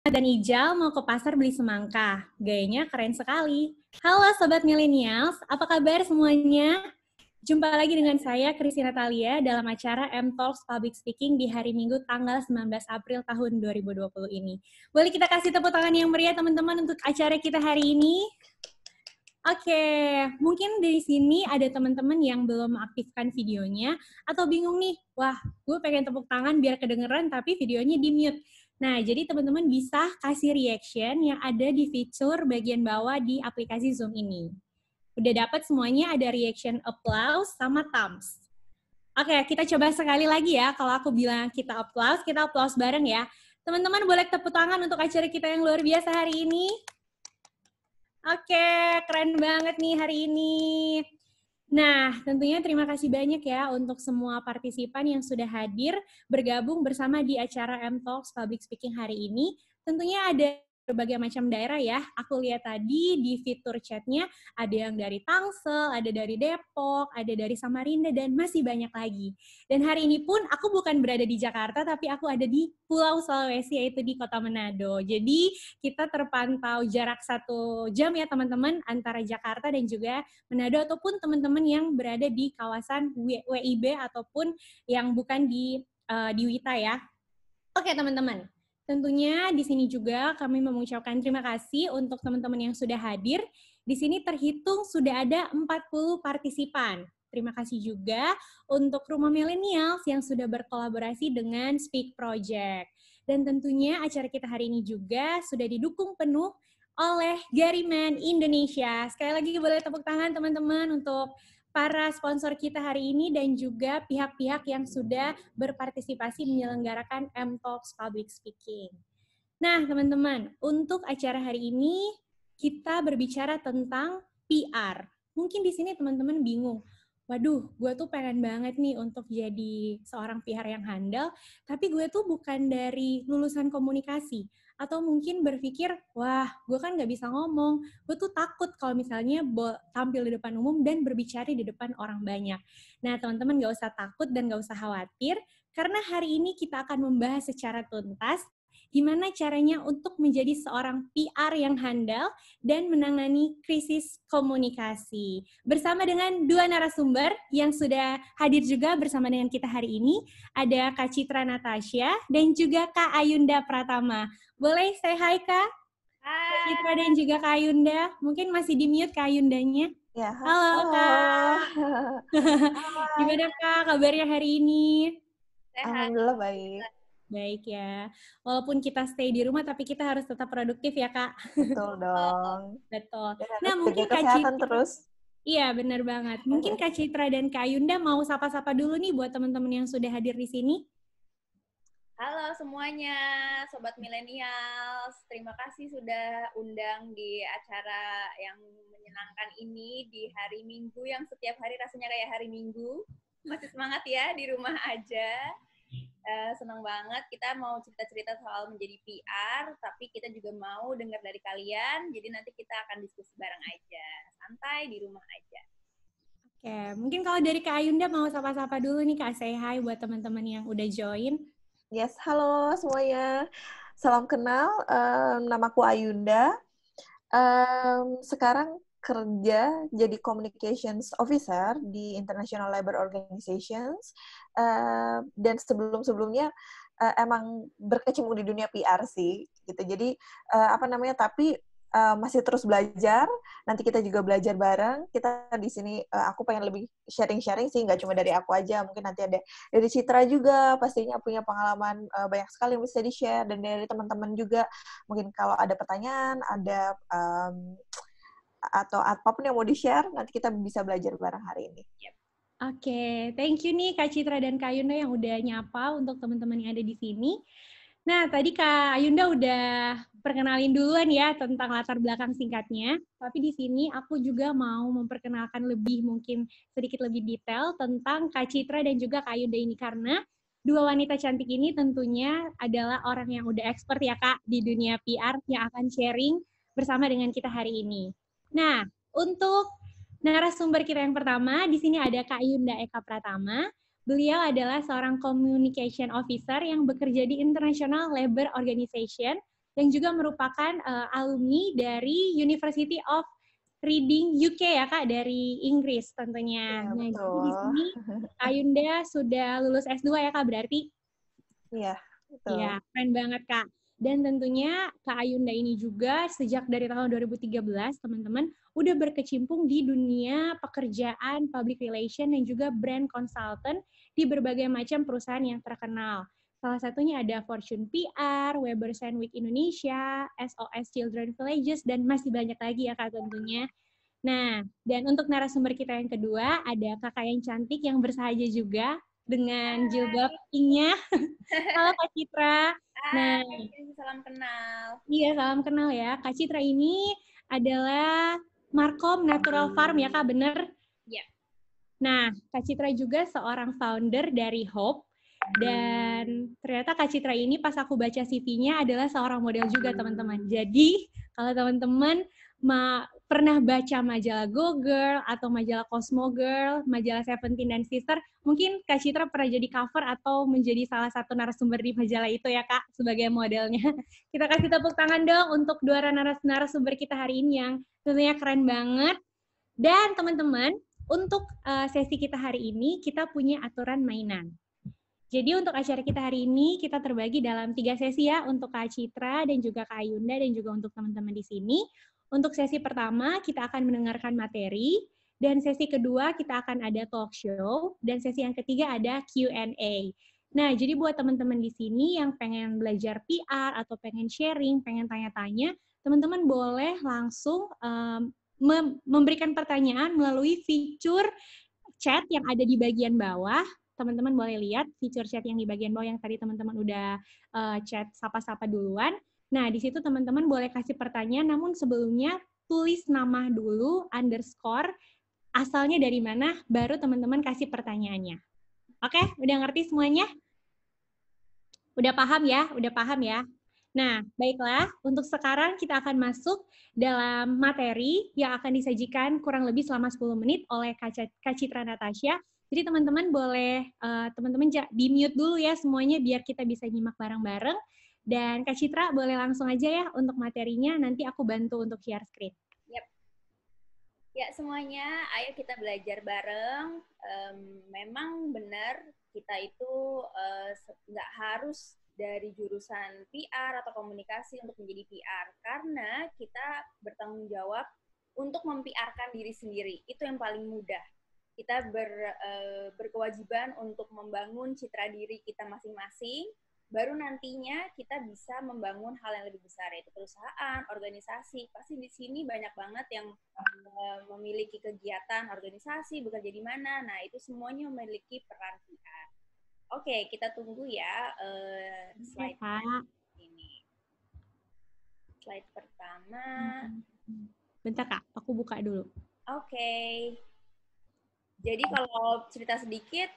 Dan Ijal mau ke pasar beli semangka. Gayanya keren sekali. Halo Sobat Millennials, apa kabar semuanya? Jumpa lagi dengan saya, Christy Natalia, dalam acara M-Talks Public Speaking di hari Minggu tanggal 19 April tahun 2020 ini. Boleh kita kasih tepuk tangan yang meriah teman-teman untuk acara kita hari ini? Oke, mungkin dari sini ada teman-teman yang belum mengaktifkan videonya atau bingung nih, wah gue pengen tepuk tangan biar kedengeran tapi videonya di-mute. Nah, jadi teman-teman bisa kasih reaction yang ada di fitur bagian bawah di aplikasi Zoom ini. Udah dapat semuanya, ada reaction applause sama thumbs. Oke, kita coba sekali lagi ya. Kalau aku bilang kita applause bareng ya. Teman-teman boleh tepuk tangan untuk acara kita yang luar biasa hari ini. Oke, keren banget nih hari ini. Nah, tentunya terima kasih banyak ya untuk semua partisipan yang sudah hadir bergabung bersama di acara M-Talks Public Speaking hari ini. Tentunya ada berbagai macam daerah ya. Aku lihat tadi di fitur chatnya ada yang dari Tangsel, ada dari Depok, ada dari Samarinda, dan masih banyak lagi. Dan hari ini pun aku bukan berada di Jakarta, tapi aku ada di Pulau Sulawesi, yaitu di Kota Manado. Jadi kita terpantau jarak 1 jam ya teman-teman antara Jakarta dan juga Manado, ataupun teman-teman yang berada di kawasan WIB ataupun yang bukan di Wita ya. Oke teman-teman, tentunya di sini juga kami mengucapkan terima kasih untuk teman-teman yang sudah hadir. Di sini terhitung sudah ada 40 partisipan. Terima kasih juga untuk Rumah Millennials yang sudah berkolaborasi dengan Speak Project. Dan tentunya acara kita hari ini juga sudah didukung penuh oleh Gariman Indonesia. Sekali lagi boleh tepuk tangan teman-teman untuk para sponsor kita hari ini dan juga pihak-pihak yang sudah berpartisipasi menyelenggarakan M-Talks Public Speaking. Nah, teman-teman, untuk acara hari ini kita berbicara tentang PR. Mungkin di sini teman-teman bingung, waduh, gue tuh pengen banget nih untuk jadi seorang PR yang handal, tapi gue tuh bukan dari lulusan komunikasi. Atau mungkin berpikir, wah, gue kan gak bisa ngomong, gue tuh takut kalau misalnya tampil di depan umum dan berbicara di depan orang banyak. Nah, teman-teman gak usah takut dan gak usah khawatir, karena hari ini kita akan membahas secara tuntas gimana caranya untuk menjadi seorang PR yang handal dan menangani krisis komunikasi. Bersama dengan dua narasumber yang sudah hadir juga bersama dengan kita hari ini, ada Kak Citra Natasha dan juga Kak Ayunda Pratama. Boleh say hi, Kak? Hai. Kak Citra dan juga Kak Ayunda. Mungkin masih di-mute Kak Ayundanya. Ya, Halo, Kak. Gimana, Kak, kabarnya hari ini? Sehat. Alhamdulillah baik. Baik ya. Walaupun kita stay di rumah, tapi kita harus tetap produktif ya, Kak. Betul dong. Betul. Dan Nah, harus mungkin jaga Kak kesehatan Citra. terus. Iya, benar banget. Mungkin Kak Citra dan Kak Ayunda mau sapa-sapa dulu nih buat teman-teman yang sudah hadir di sini. Halo semuanya, Sobat Millennials. Terima kasih sudah undang di acara yang menyenangkan ini di hari Minggu yang setiap hari rasanya kayak hari Minggu. Masih semangat ya di rumah aja. Senang banget kita mau cerita-cerita soal menjadi PR, tapi kita juga mau dengar dari kalian. Jadi nanti kita akan diskusi bareng aja. Santai di rumah aja. Oke, mungkin kalau dari Kak Ayunda mau sapa-sapa dulu nih Kak, say hi buat teman-teman yang udah join. Yes, halo semuanya. Salam kenal, namaku Ayunda. Sekarang kerja jadi Communications Officer di International Labour Organizations. Dan sebelum-sebelumnya emang berkecimpung di dunia PR sih. Gitu. Jadi, tapi masih terus belajar. Nanti kita juga belajar bareng. Kita di sini, aku pengen lebih sharing-sharing sih, nggak cuma dari aku aja. Mungkin nanti ada dari Citra juga, pastinya punya pengalaman banyak sekali yang bisa di-share. Dan dari teman-teman juga, mungkin kalau ada pertanyaan, ada atau apapun yang mau di-share, nanti kita bisa belajar bareng hari ini. Yep. Oke, thank you nih Kak Citra dan Kak Ayunda yang udah nyapa untuk teman-teman yang ada di sini. Nah, tadi Kak Ayunda udah perkenalin duluan ya tentang latar belakang singkatnya. Tapi di sini aku juga mau memperkenalkan mungkin sedikit lebih detail tentang Kak Citra dan juga Kak Ayunda ini. Karena dua wanita cantik ini tentunya adalah orang yang udah expert ya Kak di dunia PR yang akan sharing bersama dengan kita hari ini. Nah, untuk narasumber kita yang pertama, di sini ada Kak Ayunda Eka Pratama. Beliau adalah seorang Communication Officer yang bekerja di International Labour Organization yang juga merupakan alumni dari University of Reading UK ya Kak, dari Inggris tentunya. Iya, Nah, jadi betul. di sini Kak Yunda sudah lulus S2 ya Kak, berarti? Iya, betul. Iya, keren banget Kak. Dan tentunya Kak Ayunda ini juga sejak dari tahun 2013, teman-teman, udah berkecimpung di dunia pekerjaan, public relation, dan juga brand consultant di berbagai macam perusahaan yang terkenal. Salah satunya ada Fortune PR, Weber Sandwich Indonesia, SOS Children Villages, dan masih banyak lagi ya Kak tentunya. Nah, dan untuk narasumber kita yang kedua, ada kakak yang cantik yang bersahaja juga dengan jilbab pinknya. Halo Kak Citra. Nah, Salam kenal. iya salam kenal ya. Kak Citra ini adalah Markom Natural Farm ya Kak, bener? Iya. Nah, Kak Citra juga seorang founder dari Hope. Dan ternyata Kak Citra ini pas aku baca CV-nya adalah seorang model juga teman-teman. Jadi kalau teman-teman pernah baca majalah Go Girl atau majalah Cosmo Girl, majalah Seventeen dan Sister, mungkin Kak Citra pernah jadi cover atau menjadi salah satu narasumber di majalah itu ya Kak, sebagai modelnya. Kita kasih tepuk tangan dong untuk dua narasumber kita hari ini yang tentunya keren banget. Dan teman-teman, untuk sesi kita hari ini, kita punya aturan mainan. Jadi untuk acara kita hari ini, kita terbagi dalam 3 sesi ya, untuk Kak Citra dan juga Kak Ayunda dan juga untuk teman-teman di sini. Untuk sesi pertama, kita akan mendengarkan materi, dan sesi kedua kita akan ada talk show, dan sesi yang ketiga ada Q&A. Nah, jadi buat teman-teman di sini yang pengen belajar PR atau pengen sharing, pengen tanya-tanya, teman-teman boleh langsung memberikan pertanyaan melalui fitur chat yang ada di bagian bawah. Teman-teman boleh lihat fitur chat yang di bagian bawah yang tadi teman-teman udah chat sapa-sapa duluan. Nah, di situ teman-teman boleh kasih pertanyaan, namun sebelumnya tulis nama dulu, underscore, asalnya dari mana, baru teman-teman kasih pertanyaannya. Oke, udah ngerti semuanya? Udah paham ya? Udah paham ya? Nah, baiklah, untuk sekarang kita akan masuk dalam materi yang akan disajikan kurang lebih selama 10 menit oleh Kak Citra Natasha. Jadi teman-teman boleh, teman-teman di-mute dulu ya semuanya biar kita bisa nyimak bareng-bareng. Dan Kak Citra boleh langsung aja ya untuk materinya, nanti aku bantu untuk share screen. Yep. Ya semuanya, ayo kita belajar bareng. Memang benar kita itu nggak harus dari jurusan PR atau komunikasi untuk menjadi PR, karena kita bertanggung jawab untuk mempiarkan diri sendiri. Itu yang paling mudah. Kita berkewajiban untuk membangun citra diri kita masing-masing, baru nantinya kita bisa membangun hal yang lebih besar, yaitu perusahaan, organisasi. Pasti di sini banyak banget yang memiliki kegiatan organisasi, bekerja di mana. Nah, itu semuanya memiliki peran PR. Oke, kita tunggu ya slide ini. Slide pertama. Bentar Kak, aku buka dulu. Oke. Jadi kalau cerita sedikit,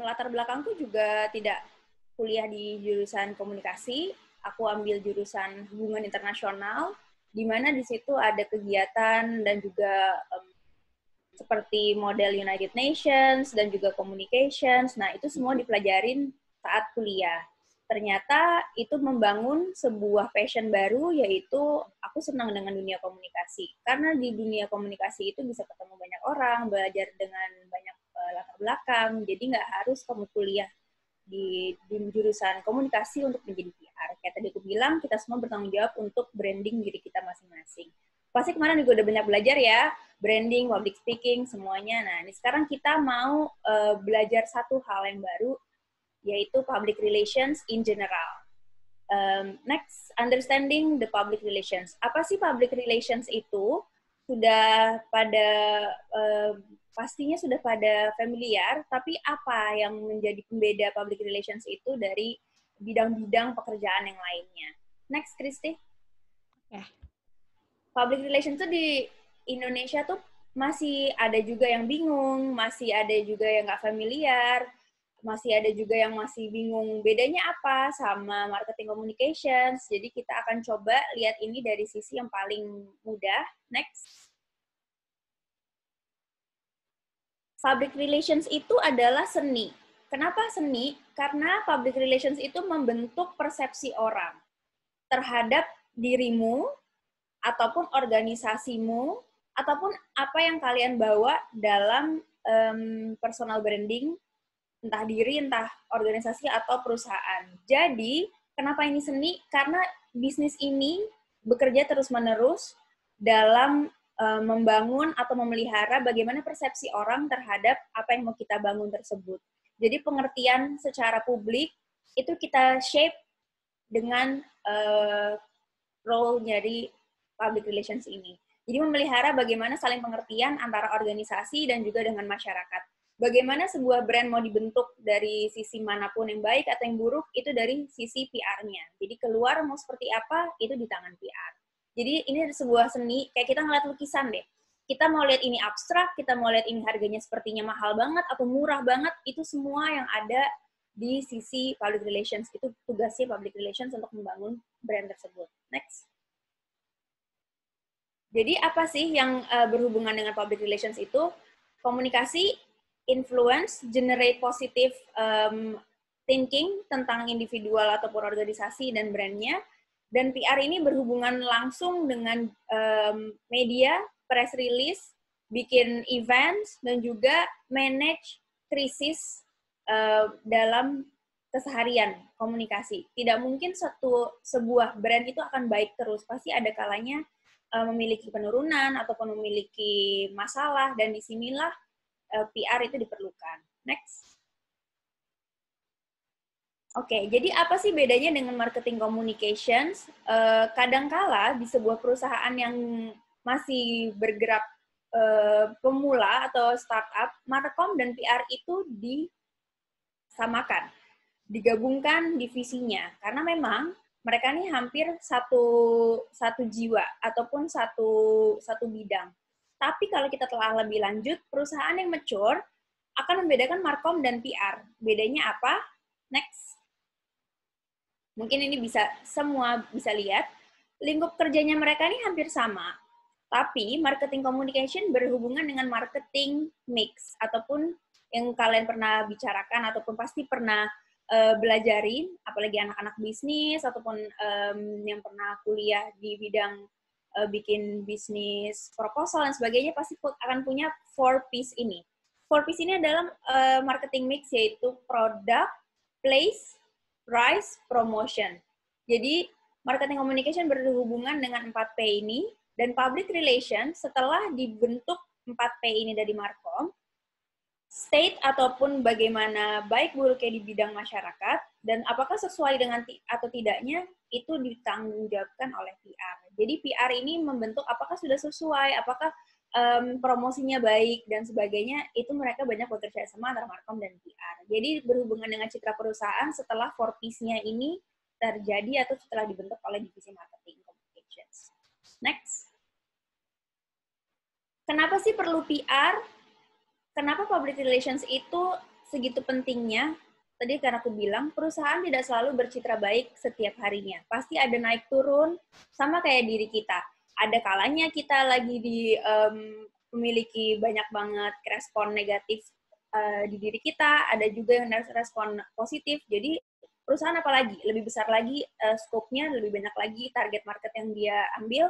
latar belakangku juga tidak kuliah di jurusan komunikasi. Aku ambil jurusan hubungan internasional, di mana di situ ada kegiatan dan juga seperti model United Nations dan juga communications. Nah, itu semua dipelajarin saat kuliah. Ternyata itu membangun sebuah passion baru, yaitu aku senang dengan dunia komunikasi. Karena di dunia komunikasi itu bisa ketemu banyak orang, belajar dengan banyak latar belakang, jadi nggak harus kamu kuliah di jurusan komunikasi untuk menjadi PR. Kayak tadi aku bilang, kita semua bertanggung jawab untuk branding diri kita masing-masing. Pasti kemarin juga udah banyak belajar ya, branding, public speaking, semuanya. Nah, ini sekarang kita mau belajar satu hal yang baru, yaitu public relations in general. Next, understanding the public relations. Apa sih public relations itu? Sudah pada, pastinya sudah pada familiar, tapi apa yang menjadi pembeda public relations itu dari bidang-bidang pekerjaan yang lainnya? Next, Kristi. Yeah. Public relations itu di Indonesia tuh masih ada juga yang bingung, masih ada juga yang nggak familiar, masih ada juga yang masih bingung bedanya apa sama marketing communications. Jadi kita akan coba lihat ini dari sisi yang paling mudah. Next. Public relations itu adalah seni. Kenapa seni? Karena public relations itu membentuk persepsi orang. terhadap dirimu, ataupun organisasimu, ataupun apa yang kalian bawa dalam personal branding, entah diri, entah organisasi, atau perusahaan. Jadi, kenapa ini seni? Karena bisnis ini bekerja terus-menerus dalam membangun atau memelihara bagaimana persepsi orang terhadap apa yang mau kita bangun tersebut. Jadi, pengertian secara publik itu kita shape dengan role dari public relations ini. Jadi memelihara bagaimana saling pengertian antara organisasi dan juga dengan masyarakat. Bagaimana sebuah brand mau dibentuk dari sisi manapun yang baik atau yang buruk, itu dari sisi PR-nya. Jadi keluar mau seperti apa, itu di tangan PR. Jadi ini sebuah seni, kayak kita ngeliat lukisan deh. Kita mau lihat ini abstrak, kita mau lihat ini harganya sepertinya mahal banget atau murah banget, itu semua yang ada di sisi public relations. Itu tugasnya public relations untuk membangun brand tersebut. Next. Jadi apa sih yang berhubungan dengan public relations itu? Komunikasi, influence, generate positive thinking tentang individual ataupun organisasi dan brandnya. Dan PR ini berhubungan langsung dengan media, press release, bikin events, dan juga manage krisis dalam keseharian komunikasi. Tidak mungkin sebuah brand itu akan baik terus. Pasti ada kalanya memiliki penurunan ataupun memiliki masalah, dan disinilah PR itu diperlukan. Next. Oke, jadi apa sih bedanya dengan marketing communications? Kadangkala di sebuah perusahaan yang masih bergerak pemula atau startup, markom dan PR itu disamakan, digabungkan divisinya, karena memang mereka ini hampir satu jiwa ataupun satu bidang. Tapi kalau kita telah lebih lanjut, perusahaan yang mature akan membedakan markom dan PR. Bedanya apa? Next. Mungkin ini semua bisa lihat. Lingkup kerjanya mereka ini hampir sama. Tapi marketing communication berhubungan dengan marketing mix, ataupun yang kalian pernah bicarakan ataupun pasti pernah belajarin, apalagi anak-anak bisnis ataupun yang pernah kuliah di bidang bikin bisnis proposal dan sebagainya, pasti akan punya 4Ps ini. 4Ps ini adalah marketing mix, yaitu product, place, price, promotion. Jadi marketing communication berhubungan dengan 4P ini, dan public relations setelah dibentuk 4P ini dari Markom, state ataupun bagaimana baik buruknya di bidang masyarakat, dan apakah sesuai dengan atau tidaknya, itu ditanggungjawabkan oleh PR. Jadi PR ini membentuk apakah sudah sesuai, apakah promosinya baik, dan sebagainya, itu mereka banyak bekerja sama antara Markom dan PR. Jadi berhubungan dengan citra perusahaan setelah 4Ps-nya ini terjadi atau setelah dibentuk oleh divisi marketing communications. Next. Kenapa sih perlu PR? Kenapa public relations itu segitu pentingnya? Tadi karena aku bilang, perusahaan tidak selalu bercitra baik setiap harinya. Pasti ada naik turun, sama kayak diri kita. Ada kalanya kita lagi memiliki banyak banget respon negatif di diri kita, ada juga yang respon positif. Jadi perusahaan apalagi, lebih besar lagi scope-nya, lebih banyak lagi target market yang dia ambil,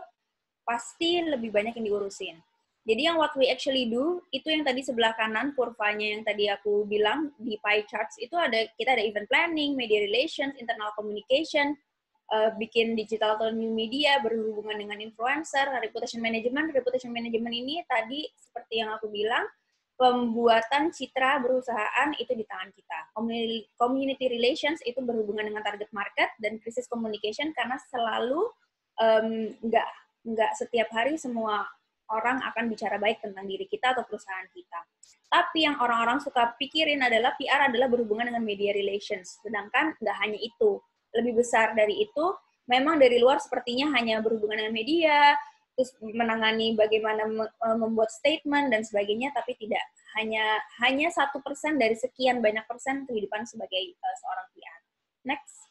pasti lebih banyak yang diurusin. Jadi yang what we actually do, itu yang tadi sebelah kanan, kurvanya yang tadi aku bilang, di pie charts, itu kita ada event planning, media relations, internal communication, bikin digital atau new media, berhubungan dengan influencer, reputation management. Reputation management ini tadi, seperti yang aku bilang, pembuatan citra perusahaan itu di tangan kita. Community relations itu berhubungan dengan target market, dan crisis communication karena selalu nggak setiap hari semua orang akan bicara baik tentang diri kita atau perusahaan kita. Tapi yang orang-orang suka pikirin adalah PR adalah berhubungan dengan media relations. Sedangkan nggak hanya itu. Lebih besar dari itu, memang dari luar sepertinya hanya berhubungan dengan media, terus menangani bagaimana membuat statement dan sebagainya, tapi tidak. Hanya 1% dari sekian banyak persen kehidupan sebagai seorang PR. Next.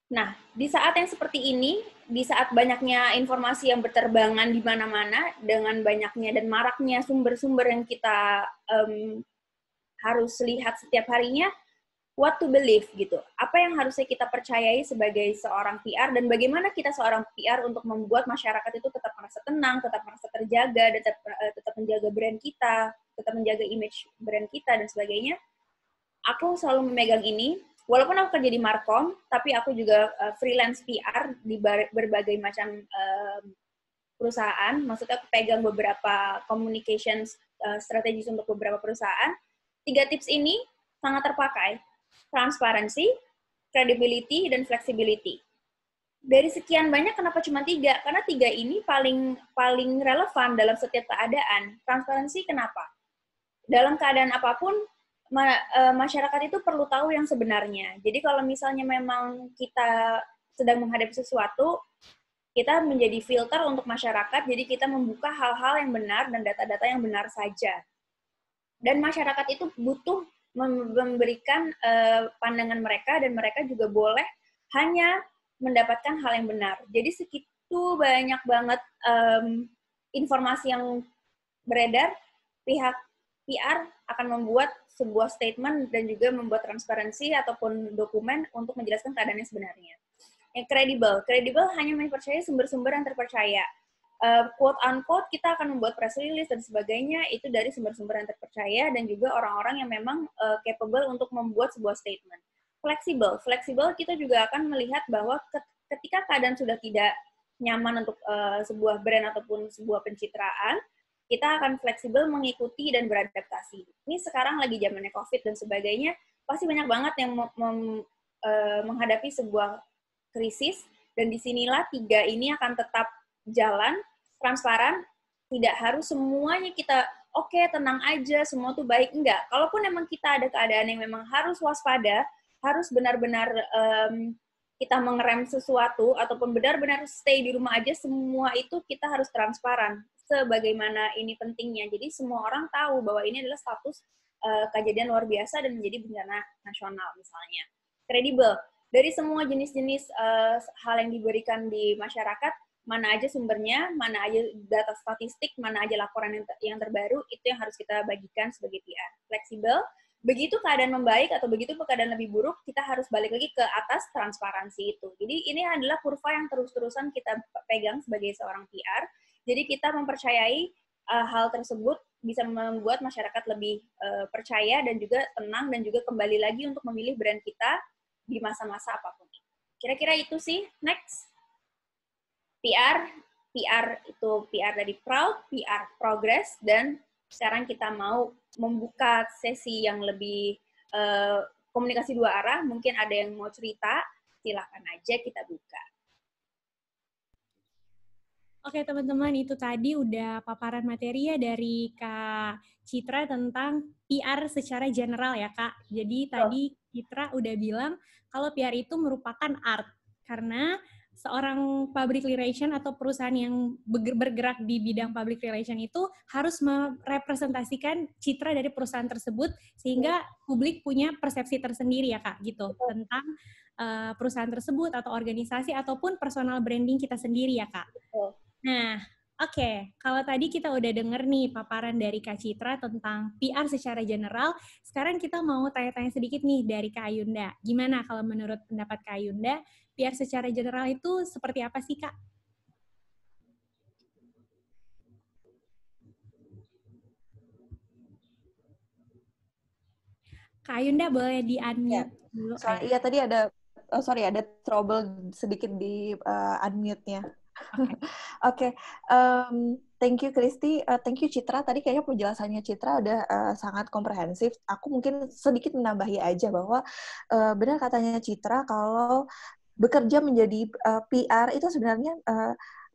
Nah, di saat yang seperti ini, di saat banyaknya informasi yang berterbangan di mana-mana, dengan banyaknya dan maraknya sumber-sumber yang kita harus lihat setiap harinya, what to believe gitu. Apa yang harusnya kita percayai sebagai seorang PR dan bagaimana kita seorang PR untuk membuat masyarakat itu tetap merasa tenang, tetap merasa terjaga, tetap menjaga brand kita, tetap menjaga image brand kita dan sebagainya. Aku selalu memegang ini. Walaupun aku kerja di Markom, tapi aku juga freelance PR di berbagai macam perusahaan. Maksudnya aku pegang beberapa communications strategis untuk beberapa perusahaan. 3 tips ini sangat terpakai. Transparency, credibility, dan flexibility. Dari sekian banyak, kenapa cuma 3? Karena 3 ini paling relevan dalam setiap keadaan. Transparency kenapa? Dalam keadaan apapun, masyarakat itu perlu tahu yang sebenarnya. Jadi kalau misalnya memang kita sedang menghadapi sesuatu, kita menjadi filter untuk masyarakat, jadi kita membuka hal-hal yang benar dan data-data yang benar saja. Dan masyarakat itu butuh memberikan pandangan mereka, dan mereka juga boleh hanya mendapatkan hal yang benar. Jadi segitu banyak banget informasi yang beredar, pihak PR akan membuat sebuah statement dan juga membuat transparansi ataupun dokumen untuk menjelaskan keadaan yang sebenarnya. Yang kredibel hanya mempercayai sumber-sumber yang terpercaya. Quote unquote kita akan membuat press release dan sebagainya itu dari sumber-sumber yang terpercaya dan juga orang-orang yang memang capable untuk membuat sebuah statement. Fleksibel kita juga akan melihat bahwa ketika keadaan sudah tidak nyaman untuk sebuah brand ataupun sebuah pencitraan, kita akan fleksibel mengikuti dan beradaptasi. Ini sekarang lagi zamannya COVID dan sebagainya, pasti banyak banget yang menghadapi sebuah krisis, dan disinilah 3 ini akan tetap jalan, transparan, tidak harus semuanya kita, oke, tenang aja, semua tuh baik, enggak. Kalaupun memang kita ada keadaan yang memang harus waspada, harus benar-benar kita mengerem sesuatu, ataupun benar-benar stay di rumah aja, semua itu kita harus transparan. Sebagaimana ini pentingnya. Jadi semua orang tahu bahwa ini adalah status kejadian luar biasa dan menjadi bencana nasional misalnya. Kredibel. Dari semua jenis-jenis hal yang diberikan di masyarakat, mana aja sumbernya, mana aja data statistik, mana aja laporan yang terbaru, itu yang harus kita bagikan sebagai PR. Fleksibel. Begitu keadaan membaik atau begitu keadaan lebih buruk, kita harus balik lagi ke atas transparansi itu. Jadi ini adalah kurva yang terus-terusan kita pegang sebagai seorang PR. Jadi kita mempercayai hal tersebut bisa membuat masyarakat lebih percaya dan juga tenang dan juga kembali lagi untuk memilih brand kita di masa-masa apapun. Kira-kira itu sih. Next. PR itu PR dari Proud, PR Progress, dan sekarang kita mau membuka sesi yang lebih komunikasi 2 arah. Mungkin ada yang mau cerita, silakan aja kita buka. Oke teman-teman, itu tadi udah paparan materi ya dari Kak Citra tentang PR secara general ya Kak. Jadi tadi Citra udah bilang kalau PR itu merupakan art, karena seorang public relation atau perusahaan yang bergerak di bidang public relation itu harus merepresentasikan citra dari perusahaan tersebut sehingga publik punya persepsi tersendiri ya Kak, gitu, tentang perusahaan tersebut atau organisasi ataupun personal branding kita sendiri ya Kak. Nah, oke. Kalau tadi kita udah denger nih paparan dari Kak Citra tentang PR secara general, sekarang kita mau tanya-tanya sedikit nih dari Kak Ayunda. Gimana kalau menurut pendapat Kak Ayunda, PR secara general itu seperti apa sih, Kak? Kak Ayunda boleh di-unmute dulu. Iya, tadi ada trouble sedikit di unmute-nya. Oke. Thank you Kristi, thank you Citra. Tadi kayaknya penjelasannya Citra udah sangat komprehensif. Aku mungkin sedikit menambahi aja bahwa benar katanya Citra kalau bekerja menjadi PR itu sebenarnya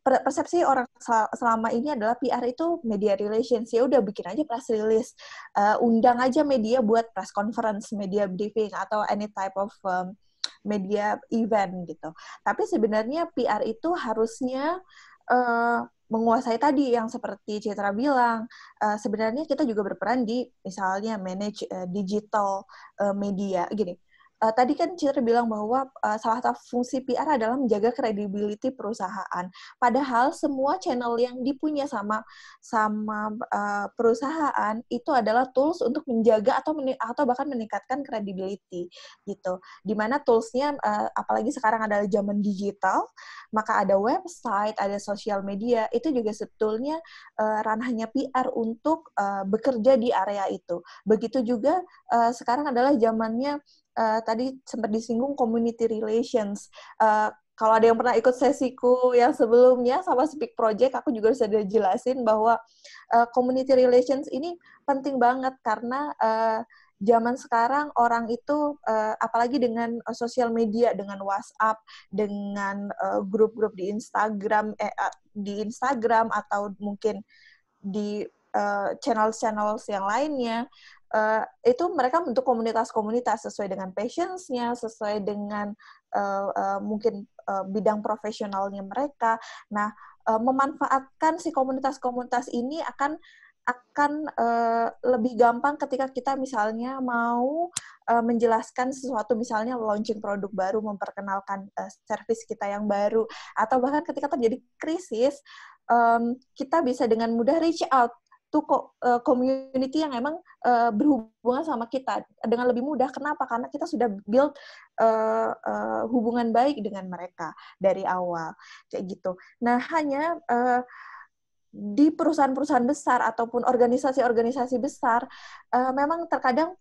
persepsi orang selama ini adalah PR itu media relations. Ya udah bikin aja press release, undang aja media buat press conference, media briefing atau any type of media event gitu. Tapi sebenarnya PR itu harusnya menguasai tadi yang seperti Citra bilang. Sebenarnya kita juga berperan di misalnya manage digital media gini. tadi kan Citra bilang bahwa salah satu fungsi PR adalah menjaga credibility perusahaan. Padahal semua channel yang dipunya sama perusahaan itu adalah tools untuk menjaga atau bahkan meningkatkan credibility gitu. Dimana toolsnya apalagi sekarang adalah zaman digital, maka ada website, ada sosial media, itu juga sebetulnya ranahnya PR untuk bekerja di area itu. Begitu juga sekarang adalah zamannya tadi sempat disinggung community relations. Kalau ada yang pernah ikut sesiku yang sebelumnya sama Speak Project, aku juga sudah jelasin bahwa community relations ini penting banget karena zaman sekarang orang itu apalagi dengan sosial media, dengan WhatsApp, dengan grup-grup di Instagram atau mungkin di channel-channel yang lainnya, itu mereka bentuk komunitas-komunitas sesuai dengan passion-nya, sesuai dengan mungkin bidang profesionalnya mereka. Nah, memanfaatkan si komunitas-komunitas ini akan lebih gampang ketika kita misalnya mau menjelaskan sesuatu, misalnya launching produk baru, memperkenalkan service kita yang baru, atau bahkan ketika terjadi krisis, kita bisa dengan mudah reach out to community yang emang berhubungan sama kita dengan lebih mudah. Kenapa? Karena kita sudah build hubungan baik dengan mereka dari awal, kayak gitu. Nah, hanya di perusahaan-perusahaan besar ataupun organisasi-organisasi besar, memang terkadang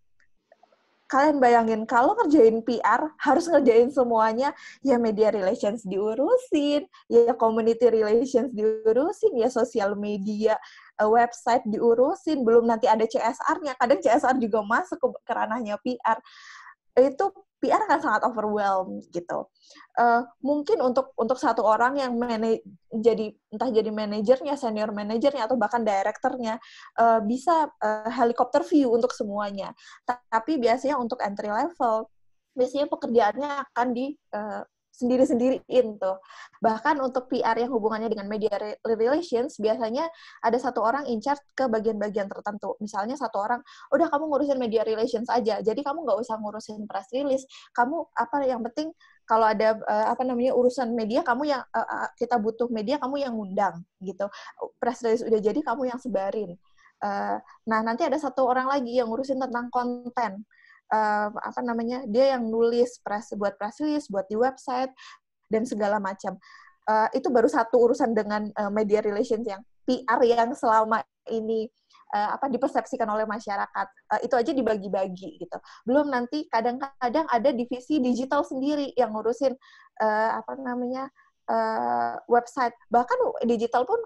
kalian bayangin, kalau ngerjain PR, harus ngerjain semuanya, ya media relations diurusin, ya community relations diurusin, ya sosial media, website diurusin, belum nanti ada CSR-nya, kadang CSR juga masuk ke ranahnya PR. Itu PR akan sangat overwhelmed gitu. Mungkin untuk satu orang yang entah jadi manajernya, senior manajernya, atau bahkan direkturnya, bisa helikopter view untuk semuanya. Tapi biasanya untuk entry level, biasanya pekerjaannya akan di sendiri-sendiriin tuh. Bahkan untuk PR yang hubungannya dengan media relations, biasanya ada satu orang in charge ke bagian-bagian tertentu. Misalnya satu orang, udah kamu ngurusin media relations aja, jadi kamu nggak usah ngurusin press release. Kamu yang penting kalau ada urusan media, kamu yang kita butuh media, kamu yang ngundang gitu. Press release udah jadi, kamu yang sebarin. Nah, nanti ada satu orang lagi yang ngurusin tentang konten. Dia yang nulis buat press release, buat di website, dan segala macam. Itu baru satu urusan dengan media relations yang PR yang selama ini dipersepsikan oleh masyarakat. Itu aja dibagi-bagi gitu. Belum nanti kadang-kadang ada divisi digital sendiri yang ngurusin website. Bahkan digital pun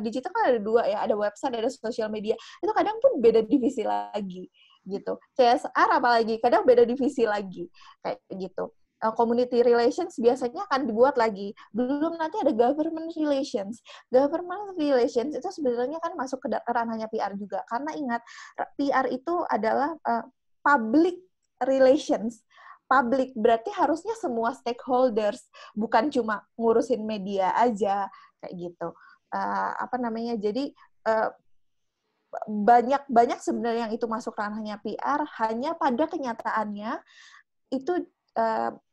digital kan ada dua ya, ada website, ada sosial media. Itu kadang pun beda divisi lagi gitu. CSR apalagi kadang beda divisi lagi kayak gitu. Community relations biasanya akan dibuat lagi. Belum nanti ada government relations. Government relations itu sebenarnya kan masuk ke ranahnya PR juga. Karena ingat, PR itu adalah public relations. Public berarti harusnya semua stakeholders, bukan cuma ngurusin media aja kayak gitu. Jadi banyak sebenarnya yang itu masuk ranahnya PR, hanya pada kenyataannya itu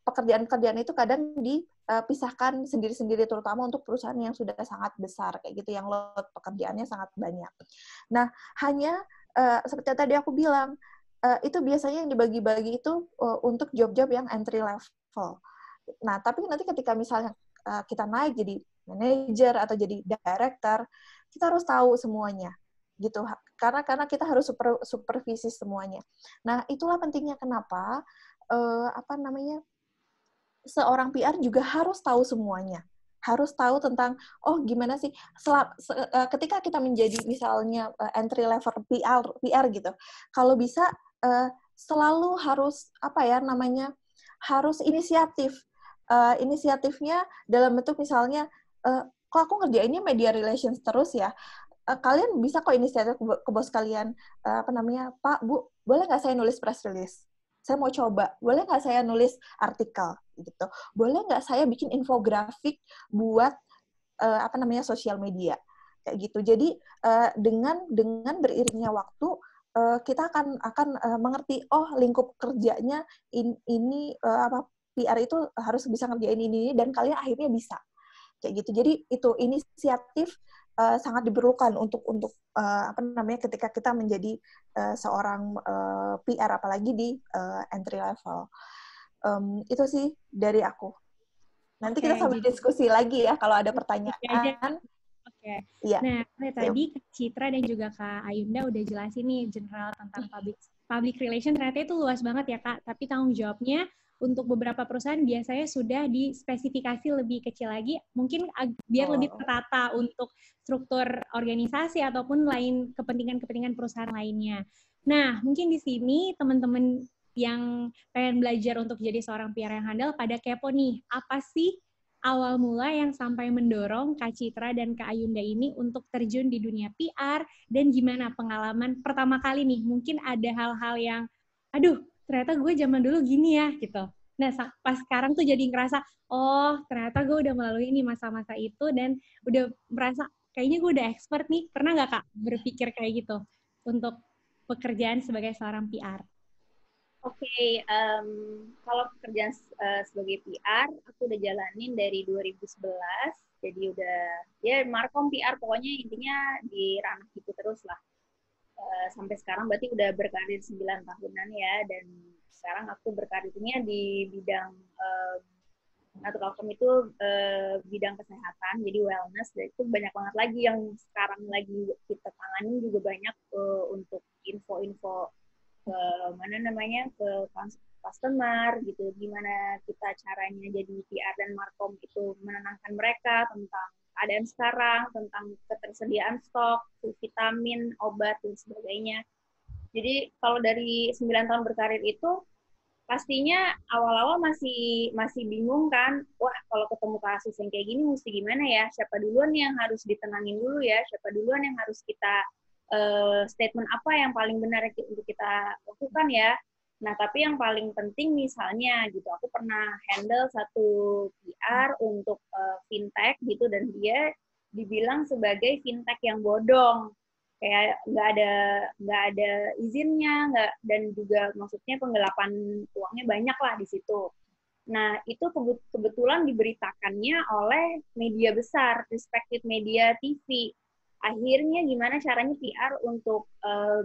pekerjaan-pekerjaan itu kadang dipisahkan sendiri-sendiri, terutama untuk perusahaan yang sudah sangat besar kayak gitu, yang load pekerjaannya sangat banyak. Nah, hanya seperti tadi aku bilang, itu biasanya yang dibagi-bagi itu untuk job-job yang entry level. Nah, tapi nanti ketika misalnya kita naik jadi manager atau jadi director, kita harus tahu semuanya gitu, karena kita harus supervisi semuanya. Nah, itulah pentingnya kenapa seorang PR juga harus tahu semuanya, harus tahu tentang gimana sih ketika kita menjadi misalnya entry level PR gitu, kalau bisa selalu harus harus inisiatifnya dalam bentuk misalnya kok aku ngerjainnya media relations terus ya. Kalian bisa kok inisiatif ke bos kalian, Pak, Bu, boleh nggak saya nulis press release? Saya mau coba. Boleh nggak saya nulis artikel? Gitu. Boleh nggak saya bikin infografik buat sosial media? Kayak gitu. Jadi dengan beriringnya waktu, kita akan mengerti, oh lingkup kerjanya ini PR itu harus bisa ngerjain ini dan kalian akhirnya bisa kayak gitu. Jadi itu inisiatif sangat diperlukan untuk ketika kita menjadi seorang PR apalagi di entry level. Itu sih dari aku. Nanti kita sambil diskusi lagi ya kalau ada pertanyaan. Oke. Iya. Nah, tadi Kak Citra dan juga Kak Ayunda udah jelasin nih general tentang public relation. Ternyata itu luas banget ya Kak, tapi tanggung jawabnya untuk beberapa perusahaan biasanya sudah dispesifikasi lebih kecil lagi, mungkin biar lebih tertata untuk struktur organisasi ataupun lain kepentingan-kepentingan perusahaan lainnya. Nah, mungkin di sini teman-teman yang pengen belajar untuk jadi seorang PR yang handal pada kepo nih, apa sih awal mula yang sampai mendorong Kak Citra dan Kak Ayunda ini untuk terjun di dunia PR, dan gimana pengalaman pertama kali nih? Mungkin ada hal-hal yang, aduh, ternyata gue zaman dulu gini ya, gitu. Nah, pas sekarang tuh jadi ngerasa, oh, ternyata gue udah melalui ini masa-masa itu, dan udah merasa, kayaknya gue udah expert nih. Pernah nggak, Kak, berpikir kayak gitu untuk pekerjaan sebagai seorang PR? Oke, kalau pekerjaan sebagai PR, aku udah jalanin dari 2011, jadi udah, ya markom PR, pokoknya intinya di ranah itu terus lah. Sampai sekarang berarti udah berkarir 9 tahunan ya, dan sekarang aku berkarirnya di bidang, atau Telkom itu bidang kesehatan, jadi wellness, dan itu banyak banget lagi yang sekarang lagi kita tangani juga banyak untuk info-info ke customer gitu, gimana kita caranya jadi PR dan markom itu menenangkan mereka tentang keadaan sekarang, tentang ketersediaan stok, vitamin, obat dan sebagainya. Jadi kalau dari 9 tahun berkarir itu pastinya awal-awal masih bingung kan, wah kalau ketemu kasus yang kayak gini mesti gimana ya, siapa duluan yang harus ditenangin dulu ya, siapa duluan yang harus kita statement apa yang paling benar untuk kita lakukan ya. Nah, tapi yang paling penting misalnya gitu, aku pernah handle satu PR untuk fintech gitu, dan dia dibilang sebagai fintech yang bodong, kayak nggak ada izinnya, dan juga maksudnya penggelapan uangnya banyak lah di situ. Nah, itu kebetulan diberitakannya oleh media besar, respected media TV. Akhirnya gimana caranya PR untuk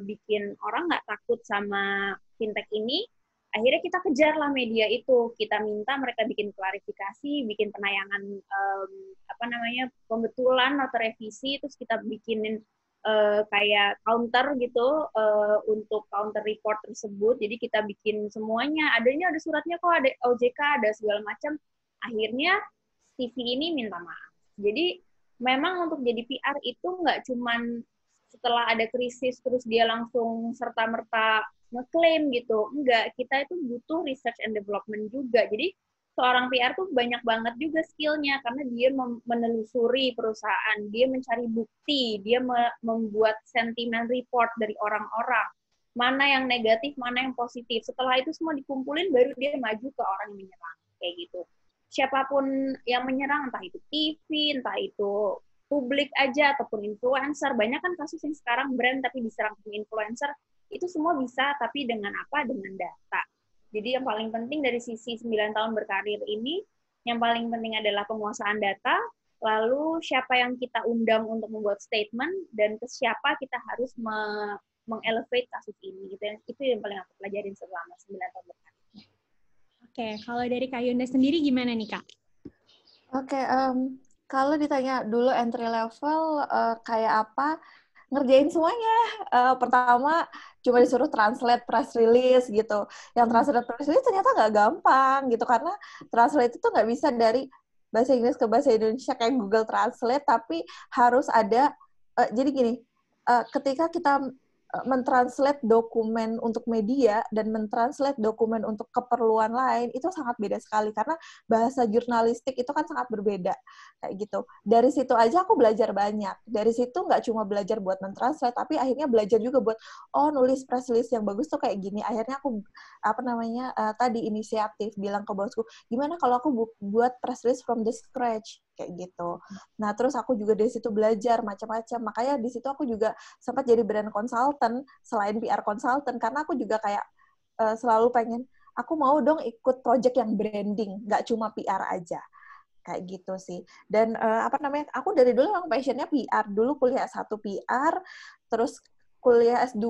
bikin orang nggak takut sama fintech ini? Akhirnya kita kejar lah media itu, kita minta mereka bikin klarifikasi, bikin penayangan pembetulan atau revisi, terus kita bikinin kayak counter gitu untuk counter report tersebut. Jadi kita bikin semuanya, ada suratnya kok, ada OJK, ada segala macam. Akhirnya TV ini minta maaf. Jadi memang untuk jadi PR itu nggak cuman setelah ada krisis terus dia langsung serta-merta ngeklaim gitu. Enggak, kita itu butuh research and development juga. Jadi seorang PR tuh banyak banget juga skill-nya, karena dia menelusuri perusahaan, dia mencari bukti, dia membuat sentimen report dari orang-orang. Mana yang negatif, mana yang positif. Setelah itu semua dikumpulin, baru dia maju ke orang yang menyerang. Kayak gitu. Siapapun yang menyerang, entah itu TV, entah itu publik aja, ataupun influencer. Banyak kan kasus yang sekarang brand tapi diserang influencer, itu semua bisa, tapi dengan apa? Dengan data. Jadi yang paling penting dari sisi 9 tahun berkarir ini, yang paling penting adalah penguasaan data, lalu siapa yang kita undang untuk membuat statement, dan ke siapa kita harus mengelevate kasus ini. Itu yang paling aku pelajarin selama 9 tahun berkarir. Oke, kalau dari Kak Yunda sendiri gimana nih, Kak? Oke, kalau ditanya dulu entry level kayak apa, ngerjain semuanya. Pertama, cuma disuruh translate press release gitu. Yang translate press release ternyata nggak gampang gitu, karena translate itu nggak bisa dari bahasa Inggris ke bahasa Indonesia kayak Google Translate, tapi harus ada, jadi gini, ketika kita mentranslate dokumen untuk media dan mentranslate dokumen untuk keperluan lain, itu sangat beda sekali, karena bahasa jurnalistik itu kan sangat berbeda kayak gitu. Dari situ aja aku belajar banyak. Dari situ nggak cuma belajar buat mentranslate, tapi akhirnya belajar juga buat nulis press release yang bagus tuh kayak gini. Akhirnya aku tadi inisiatif bilang ke bosku, gimana kalau aku buat press release from the scratch kayak gitu. Nah, terus aku juga dari situ belajar macam-macam. Makanya di situ aku juga sempat jadi brand consultant selain PR consultant, karena aku juga kayak selalu pengen, aku mau dong ikut project yang branding, nggak cuma PR aja. Kayak gitu sih. Dan aku dari dulu emang passionnya PR. Dulu kuliah S1 PR, terus kuliah S2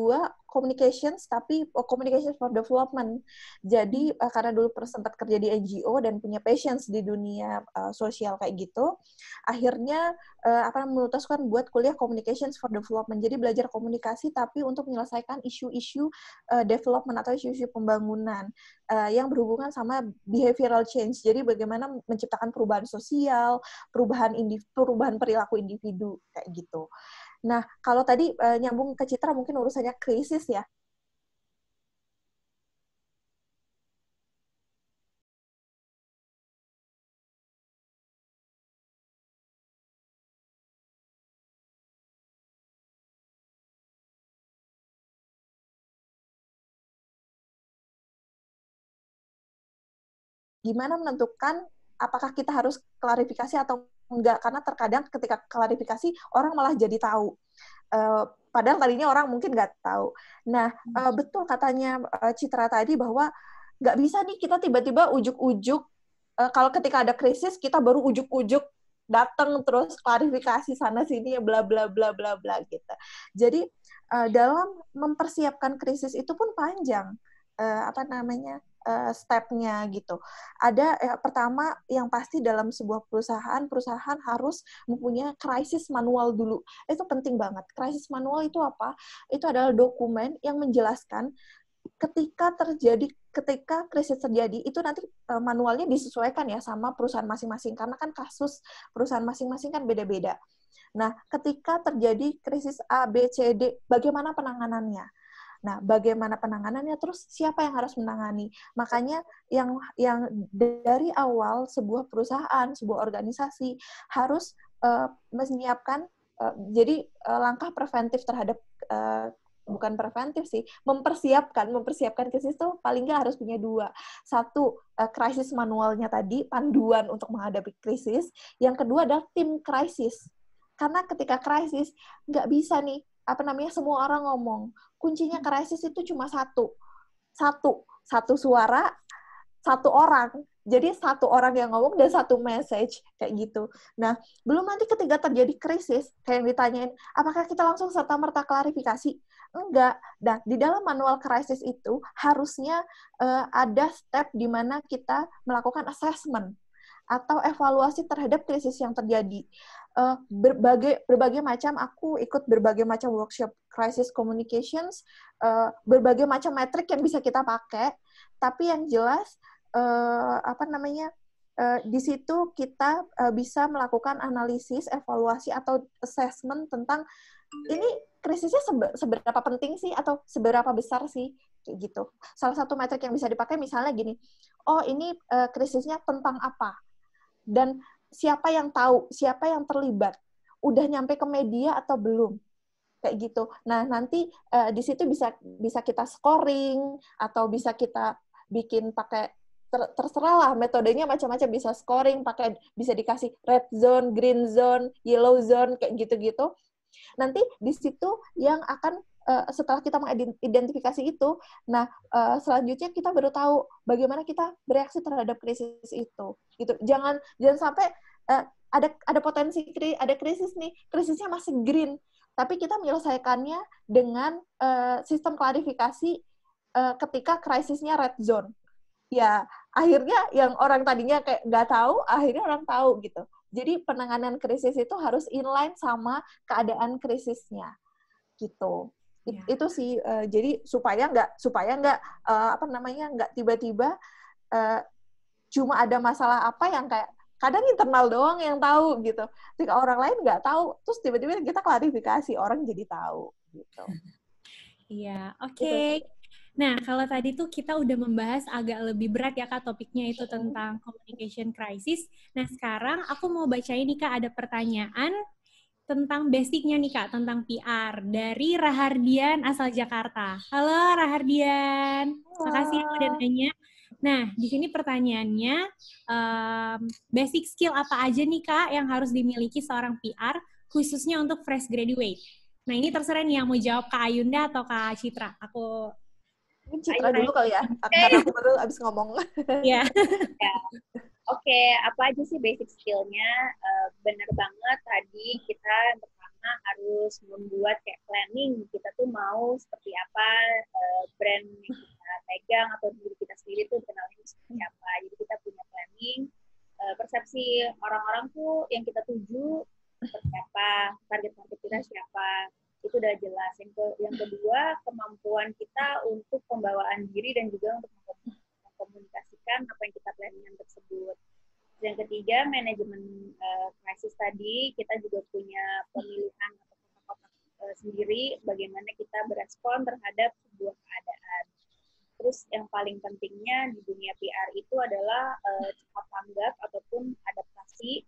communications, tapi communications for development. Jadi karena dulu sempat kerja di NGO dan punya passions di dunia sosial kayak gitu, akhirnya memutuskan buat kuliah communications for development. Jadi belajar komunikasi tapi untuk menyelesaikan isu-isu development atau isu-isu pembangunan yang berhubungan sama behavioral change. Jadi bagaimana menciptakan perubahan sosial, perubahan perilaku individu kayak gitu. Nah, kalau tadi nyambung ke Citra mungkin urusannya krisis ya. Gimana menentukan apakah kita harus klarifikasi atau enggak, karena terkadang ketika klarifikasi orang malah jadi tahu. Padahal tadinya orang mungkin nggak tahu. Nah, betul katanya Citra tadi bahwa nggak bisa nih kita tiba-tiba ujuk-ujuk, kalau ketika ada krisis kita baru ujuk-ujuk datang terus klarifikasi sana sini bla bla bla bla bla gitu. Jadi dalam mempersiapkan krisis itu pun panjang step-nya gitu. Ada pertama yang pasti dalam sebuah perusahaan harus mempunyai krisis manual dulu. Itu penting banget. Krisis manual itu apa? Itu adalah dokumen yang menjelaskan ketika krisis terjadi, itu nanti manualnya disesuaikan ya sama perusahaan masing-masing, karena kan kasus perusahaan masing-masing kan beda-beda. Nah, ketika terjadi krisis A, B, C, D, bagaimana penanganannya? Nah, bagaimana penanganannya, terus siapa yang harus menangani? Makanya yang dari awal sebuah perusahaan, sebuah organisasi harus menyiapkan, jadi langkah preventif terhadap bukan preventif sih, mempersiapkan krisis itu paling nggak harus punya dua. Satu, krisis manualnya tadi, panduan untuk menghadapi krisis. Yang kedua adalah tim krisis. Karena ketika krisis, nggak bisa nih, semua orang ngomong. Kuncinya krisis itu cuma satu suara, satu orang. Jadi satu orang yang ngomong dan satu message kayak gitu. Nah, belum nanti ketika terjadi krisis, kayak yang ditanyain, apakah kita langsung serta-merta klarifikasi? Enggak. Nah, di dalam manual krisis itu harusnya ada step di mana kita melakukan assessment atau evaluasi terhadap krisis yang terjadi. Berbagai macam, aku ikut berbagai macam workshop crisis communications, berbagai macam metrik yang bisa kita pakai, tapi yang jelas di situ kita bisa melakukan analisis, evaluasi atau assessment tentang ini krisisnya seberapa penting sih atau seberapa besar sih kayak gitu. Salah satu metrik yang bisa dipakai misalnya gini, oh ini krisisnya tentang apa? Dan siapa yang tahu, siapa yang terlibat, udah nyampe ke media atau belum, kayak gitu. Nah, nanti di situ bisa kita scoring atau bisa kita bikin pakai terserah lah, metodenya macam-macam, bisa scoring pakai, bisa dikasih red zone, green zone, yellow zone kayak gitu-gitu. Nanti di situ yang akan setelah kita mengidentifikasi itu, nah selanjutnya kita baru tahu bagaimana kita bereaksi terhadap krisis itu. Gitu. Jangan sampai ada potensi ada krisis nih, krisisnya masih green, tapi kita menyelesaikannya dengan sistem klarifikasi ketika krisisnya red zone. Ya, akhirnya yang orang tadinya kayak nggak tahu, akhirnya orang tahu gitu. Jadi penanganan krisis itu harus inline sama keadaan krisisnya, gitu. Ya. Itu sih. Jadi supaya nggak nggak tiba-tiba cuma ada masalah apa yang kayak kadang internal doang yang tahu gitu. Jika orang lain nggak tahu, terus tiba-tiba kita klarifikasi, orang jadi tahu gitu. Iya, oke. Nah, kalau tadi tuh kita udah membahas agak lebih berat ya Kak, topiknya itu tentang communication crisis. Nah, sekarang aku mau bacain nih Kak, ada pertanyaan tentang basicnya nih Kak, tentang PR dari Rahardian asal Jakarta. Halo Rahardian, makasih ya udah nanya. Nah, di sini pertanyaannya, basic skill apa aja nih Kak yang harus dimiliki seorang PR, khususnya untuk fresh graduate? Nah, ini terserah nih yang mau jawab Kak Ayunda atau Kak Citra. Aku Mungkin Citra dulu kali ya, karena aku baru abis ngomong. ya. Ya. Oke, apa aja sih basic skill-nya? Benar banget tadi kita yang pertama harus membuat kayak planning. Kita tuh mau seperti apa brand yang kita pegang atau diri kita sendiri tuh kenalnya seperti apa. Jadi kita punya planning. Persepsi orang-orang tuh yang kita tuju seperti apa, target-target kita siapa. Itu udah jelas. Yang kedua, kemampuan kita untuk pembawaan diri dan juga untuk mengkomunikasikan apa yang kita planning tersebut. Yang ketiga, manajemen krisis tadi, kita juga punya pemilihan atau kotak-kotak sendiri bagaimana kita berespon terhadap sebuah keadaan. Terus yang paling pentingnya di dunia PR itu adalah cepat tanggap ataupun adaptasi.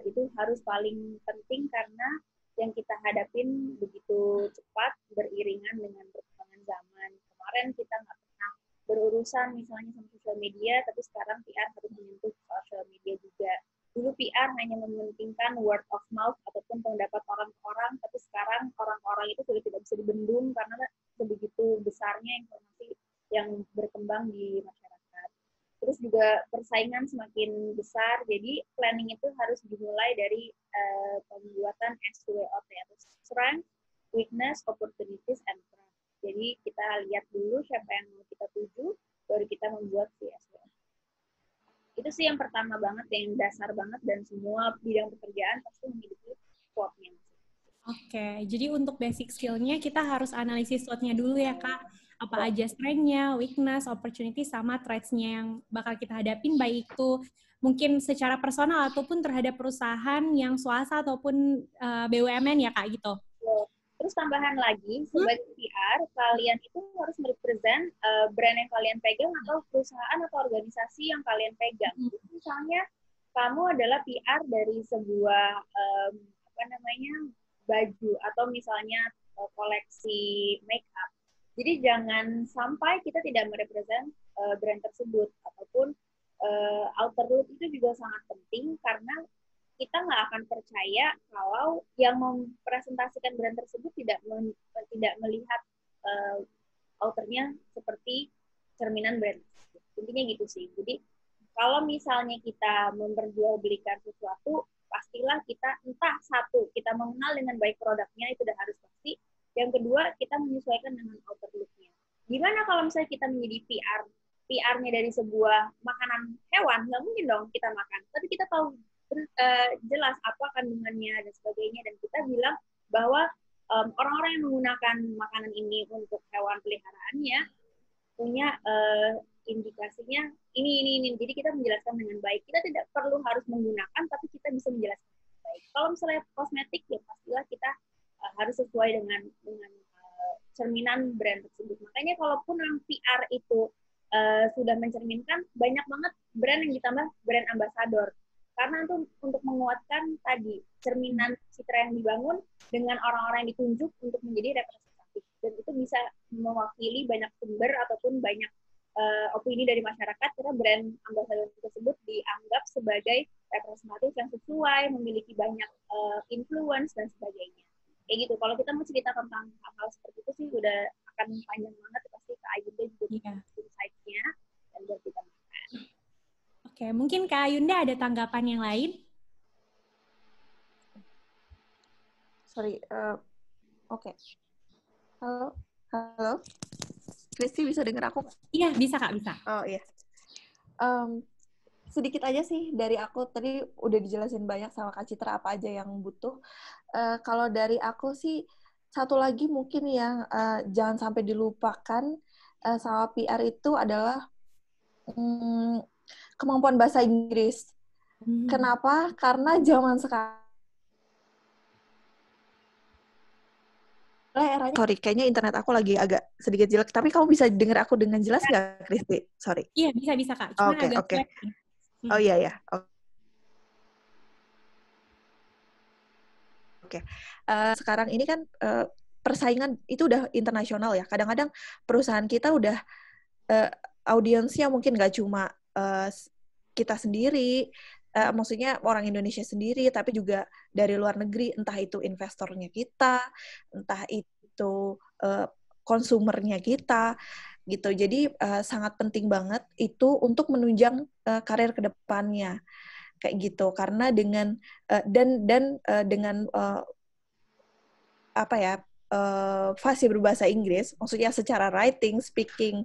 Itu harus paling penting karena yang kita hadapin begitu cepat beriringan dengan perkembangan zaman. Kemarin kita nggak pernah berurusan misalnya sama sosial media, tapi sekarang PR harus menyentuh sosial media juga. Dulu PR hanya mementingkan word of mouth ataupun pendapat orang-orang, tapi sekarang orang-orang itu sudah tidak bisa dibendung karena sebegitu besarnya informasi yang berkembang di masyarakat. Terus juga persaingan semakin besar, jadi planning itu harus dimulai dari pembuatan SWOT atau strength, weakness, opportunities, and threat. Jadi kita lihat dulu siapa yang mau kita tuju, baru kita membuat si SWOT. Itu sih yang pertama banget, yang dasar banget, dan semua bidang pekerjaan pasti memiliki SWOT-nya. Oke, jadi untuk basic skill-nya kita harus analisis SWOT-nya dulu ya Kak. Apa aja strength-nya, weakness, opportunity, sama threats-nya yang bakal kita hadapin, baik itu mungkin secara personal ataupun terhadap perusahaan yang swasta ataupun BUMN ya Kak gitu. Terus tambahan lagi, sebagai PR, kalian itu harus merepresent brand yang kalian pegang atau perusahaan atau organisasi yang kalian pegang. Misalnya, kamu adalah PR dari sebuah baju atau misalnya koleksi makeup. Jadi jangan sampai kita tidak merepresent brand tersebut, ataupun outer look itu juga sangat penting karena kita nggak akan percaya kalau yang mempresentasikan brand tersebut tidak melihat outernya seperti cerminan brand. Intinya gitu sih. Jadi kalau misalnya kita memperjualbelikan sesuatu, pastilah kita kita mengenal dengan baik produknya, itu udah harus pasti. Yang kedua, kita menyesuaikan dengan outer look-nya. Gimana kalau misalnya kita menjadi PR-nya dari sebuah makanan hewan, nggak mungkin dong kita makan. Tapi kita tahu jelas apa kandungannya dan sebagainya, dan kita bilang bahwa orang-orang yang menggunakan makanan ini untuk hewan peliharaannya punya indikasinya ini. Jadi kita menjelaskan dengan baik. Kita tidak perlu harus menggunakan, tapi kita bisa menjelaskan dengan baik. Kalau misalnya kosmetik, ya pastilah kita harus sesuai dengan cerminan brand tersebut. Makanya kalaupun yang PR itu sudah mencerminkan, banyak banget brand yang ditambah brand ambassador. Karena itu untuk menguatkan tadi cerminan citra yang dibangun dengan orang-orang yang ditunjuk untuk menjadi representatif. Dan itu bisa mewakili banyak sumber ataupun banyak opini dari masyarakat, karena brand ambassador tersebut dianggap sebagai representatif yang sesuai, memiliki banyak influence dan sebagainya. Kayak gitu. Kalau kita mau cerita tentang hal-hal seperti itu sih udah akan panjang banget, pasti Kak Ayunda juga punya insight-nya dan buat kita makan. Oke, mungkin Kak Ayunda ada tanggapan yang lain? Sorry, oke. Halo? Kristi bisa dengar aku? Iya, bisa Kak, bisa. Oh iya. Sedikit aja sih dari aku, tadi udah dijelasin banyak sama Kak Citra apa aja yang butuh. Kalau dari aku sih, satu lagi mungkin yang jangan sampai dilupakan sama PR itu adalah kemampuan bahasa Inggris. Kenapa? Karena zaman sekarang eranya, sorry, kayaknya internet aku lagi agak sedikit jelek, tapi kamu bisa dengar aku dengan jelas nggak, Kristi? Sorry. Iya, bisa Kak. Cuma agak Oke. Oh iya. Oke. Sekarang ini kan persaingan itu udah internasional ya. Kadang-kadang perusahaan kita udah audiensnya mungkin nggak cuma kita sendiri, maksudnya orang Indonesia sendiri, tapi juga dari luar negeri, entah itu investornya kita, entah itu konsumernya kita, gitu. Jadi sangat penting banget itu untuk menunjang karir ke depannya, kayak gitu. Karena dengan dengan apa ya, fasih berbahasa Inggris, maksudnya secara writing, speaking,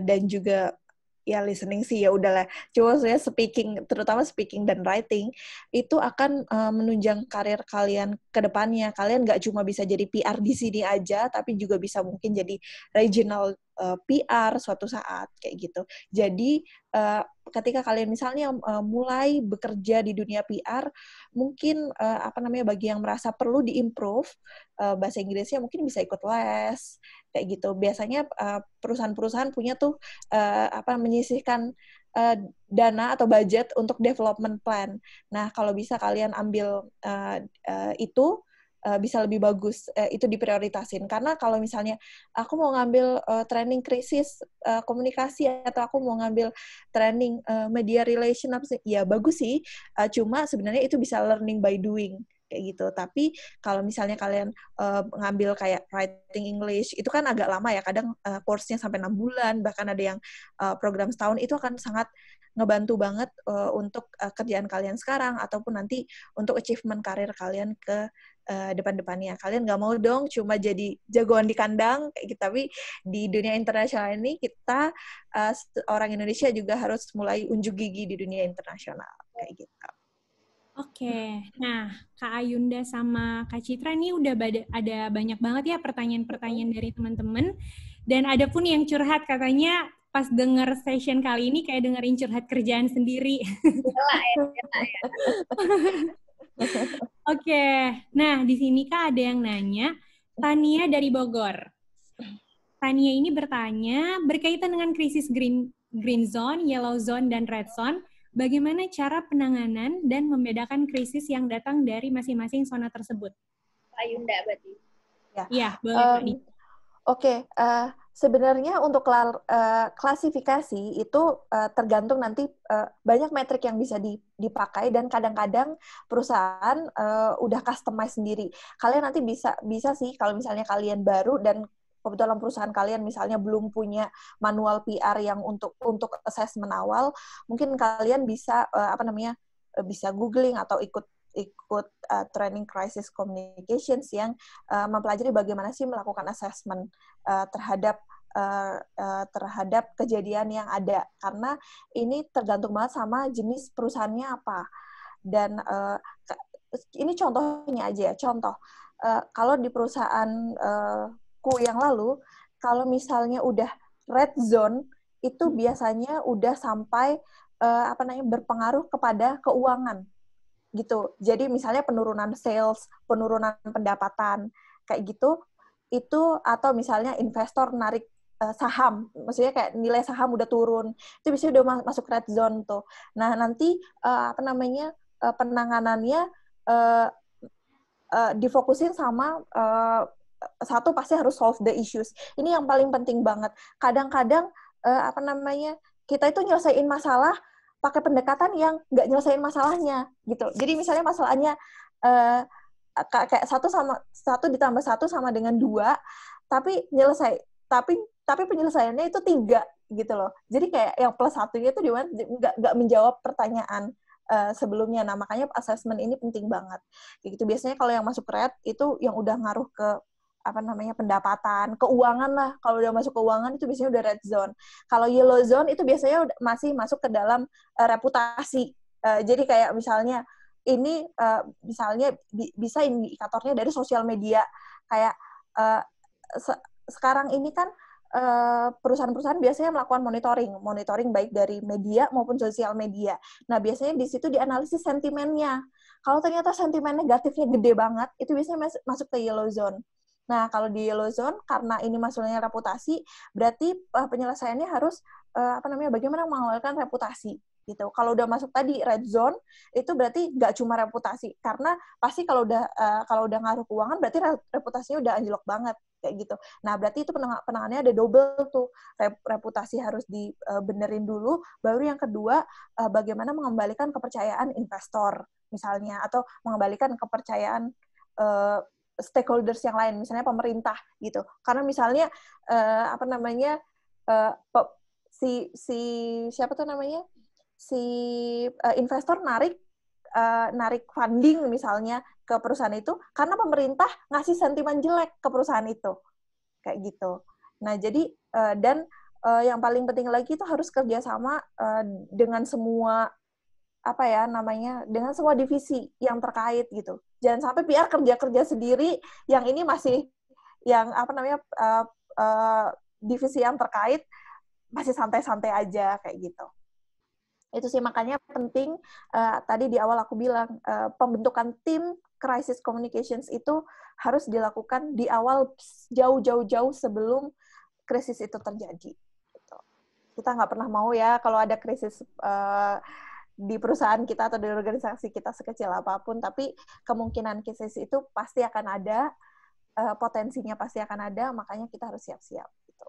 dan juga ya listening sih ya udahlah. Cuma saya speaking, terutama speaking dan writing, itu akan menunjang karir kalian ke depannya. Kalian nggak cuma bisa jadi PR di sini aja, tapi juga bisa mungkin jadi regional PR suatu saat, kayak gitu. Jadi, ketika kalian misalnya mulai bekerja di dunia PR, mungkin bagi yang merasa perlu diimprove bahasa Inggrisnya, mungkin bisa ikut les kayak gitu. Biasanya perusahaan-perusahaan punya tuh menyisihkan dana atau budget untuk development plan. Nah, kalau bisa kalian ambil itu bisa lebih bagus, itu diprioritasin. Karena kalau misalnya aku mau ngambil training krisis komunikasi, atau aku mau ngambil training media relation, ya bagus sih, cuma sebenarnya itu bisa learning by doing kayak gitu. Tapi kalau misalnya kalian ngambil kayak writing English, itu kan agak lama ya, kadang course-nya sampai 6 bulan, bahkan ada yang program setahun, itu akan sangat ngebantu banget untuk kerjaan kalian sekarang, ataupun nanti untuk achievement karir kalian ke depan-depannya. Kalian nggak mau dong cuma jadi jagoan di kandang, kayak gitu. Tapi di dunia internasional ini, kita orang Indonesia juga harus mulai unjuk gigi di dunia internasional, kayak gitu. Oke, nah Kak Ayunda sama Kak Citra ini udah ada banyak banget ya pertanyaan-pertanyaan dari teman-teman, dan ada pun yang curhat katanya pas denger session kali ini kayak dengerin curhat kerjaan sendiri. Oke, nah di sini Kak ada yang nanya, Tania dari Bogor. Tania ini bertanya, berkaitan dengan krisis green zone, yellow zone, dan red zone, bagaimana cara penanganan dan membedakan krisis yang datang dari masing-masing zona tersebut? Ayunda berarti. Ya, boleh Kak. Oke, sebenarnya untuk klasifikasi itu tergantung nanti banyak metrik yang bisa dipakai, dan kadang-kadang perusahaan udah customize sendiri. Kalian nanti bisa sih kalau misalnya kalian baru dan kebetulan perusahaan kalian misalnya belum punya manual PR yang untuk assessment awal, mungkin kalian bisa bisa googling atau ikut training crisis communications yang mempelajari bagaimana sih melakukan assessment terhadap kejadian yang ada, karena ini tergantung banget sama jenis perusahaannya apa. Dan ini contohnya aja ya, kalau di perusahaanku yang lalu, kalau misalnya udah red zone, itu biasanya udah sampai berpengaruh kepada keuangan gitu. Jadi misalnya penurunan sales, penurunan pendapatan, kayak gitu, itu, atau misalnya investor narik saham, maksudnya kayak nilai saham udah turun, itu biasanya udah masuk red zone tuh. Nah, nanti penanganannya difokusin sama satu, pasti harus solve the issues. Ini yang paling penting banget. Kadang-kadang kita itu nyelesain masalah pakai pendekatan yang nggak nyelesain masalahnya gitu. Jadi misalnya masalahnya kayak 1 ditambah 1 sama dengan 2, tapi penyelesaiannya itu 3 gitu loh. Jadi kayak yang plus 1-nya itu nggak menjawab pertanyaan sebelumnya. Nah, makanya assessment ini penting banget. Gitu. Biasanya kalau yang masuk red itu yang udah ngaruh ke pendapatan, keuangan lah. Kalau udah masuk keuangan itu biasanya udah red zone. Kalau yellow zone itu biasanya masih masuk ke dalam reputasi. Jadi kayak misalnya ini misalnya bisa indikatornya dari sosial media. Kayak sekarang ini kan perusahaan-perusahaan biasanya melakukan monitoring baik dari media maupun sosial media. Nah, biasanya di situ dianalisis sentimennya. Kalau ternyata sentimen negatifnya gede banget, itu biasanya masuk ke yellow zone. Nah, kalau di yellow zone, karena ini masalahnya reputasi, berarti penyelesaiannya harus bagaimana mengelola reputasi. gitu. Kalau udah masuk tadi red zone, itu berarti nggak cuma reputasi, karena pasti kalau udah ngaruh keuangan berarti reputasinya udah anjlok banget kayak gitu. Nah, berarti itu penanganannya ada double tuh. Reputasi harus dibenerin dulu, baru yang kedua bagaimana mengembalikan kepercayaan investor misalnya, atau mengembalikan kepercayaan stakeholders yang lain, misalnya pemerintah gitu. Karena misalnya siapa tuh namanya, investor narik funding misalnya ke perusahaan itu karena pemerintah ngasih sentimen jelek ke perusahaan itu, kayak gitu. Nah, jadi yang paling penting lagi itu harus kerjasama dengan semua dengan semua divisi yang terkait gitu. Jangan sampai PR kerja sendiri, yang ini masih divisi yang terkait masih santai-santai aja kayak gitu. Itu sih makanya penting tadi di awal aku bilang pembentukan tim crisis communications itu harus dilakukan di awal jauh sebelum krisis itu terjadi. Gitu. Kita nggak pernah mau ya kalau ada krisis di perusahaan kita atau di organisasi kita sekecil apapun, tapi kemungkinan krisis itu pasti akan ada, potensinya pasti akan ada, makanya kita harus siap-siap. Gitu.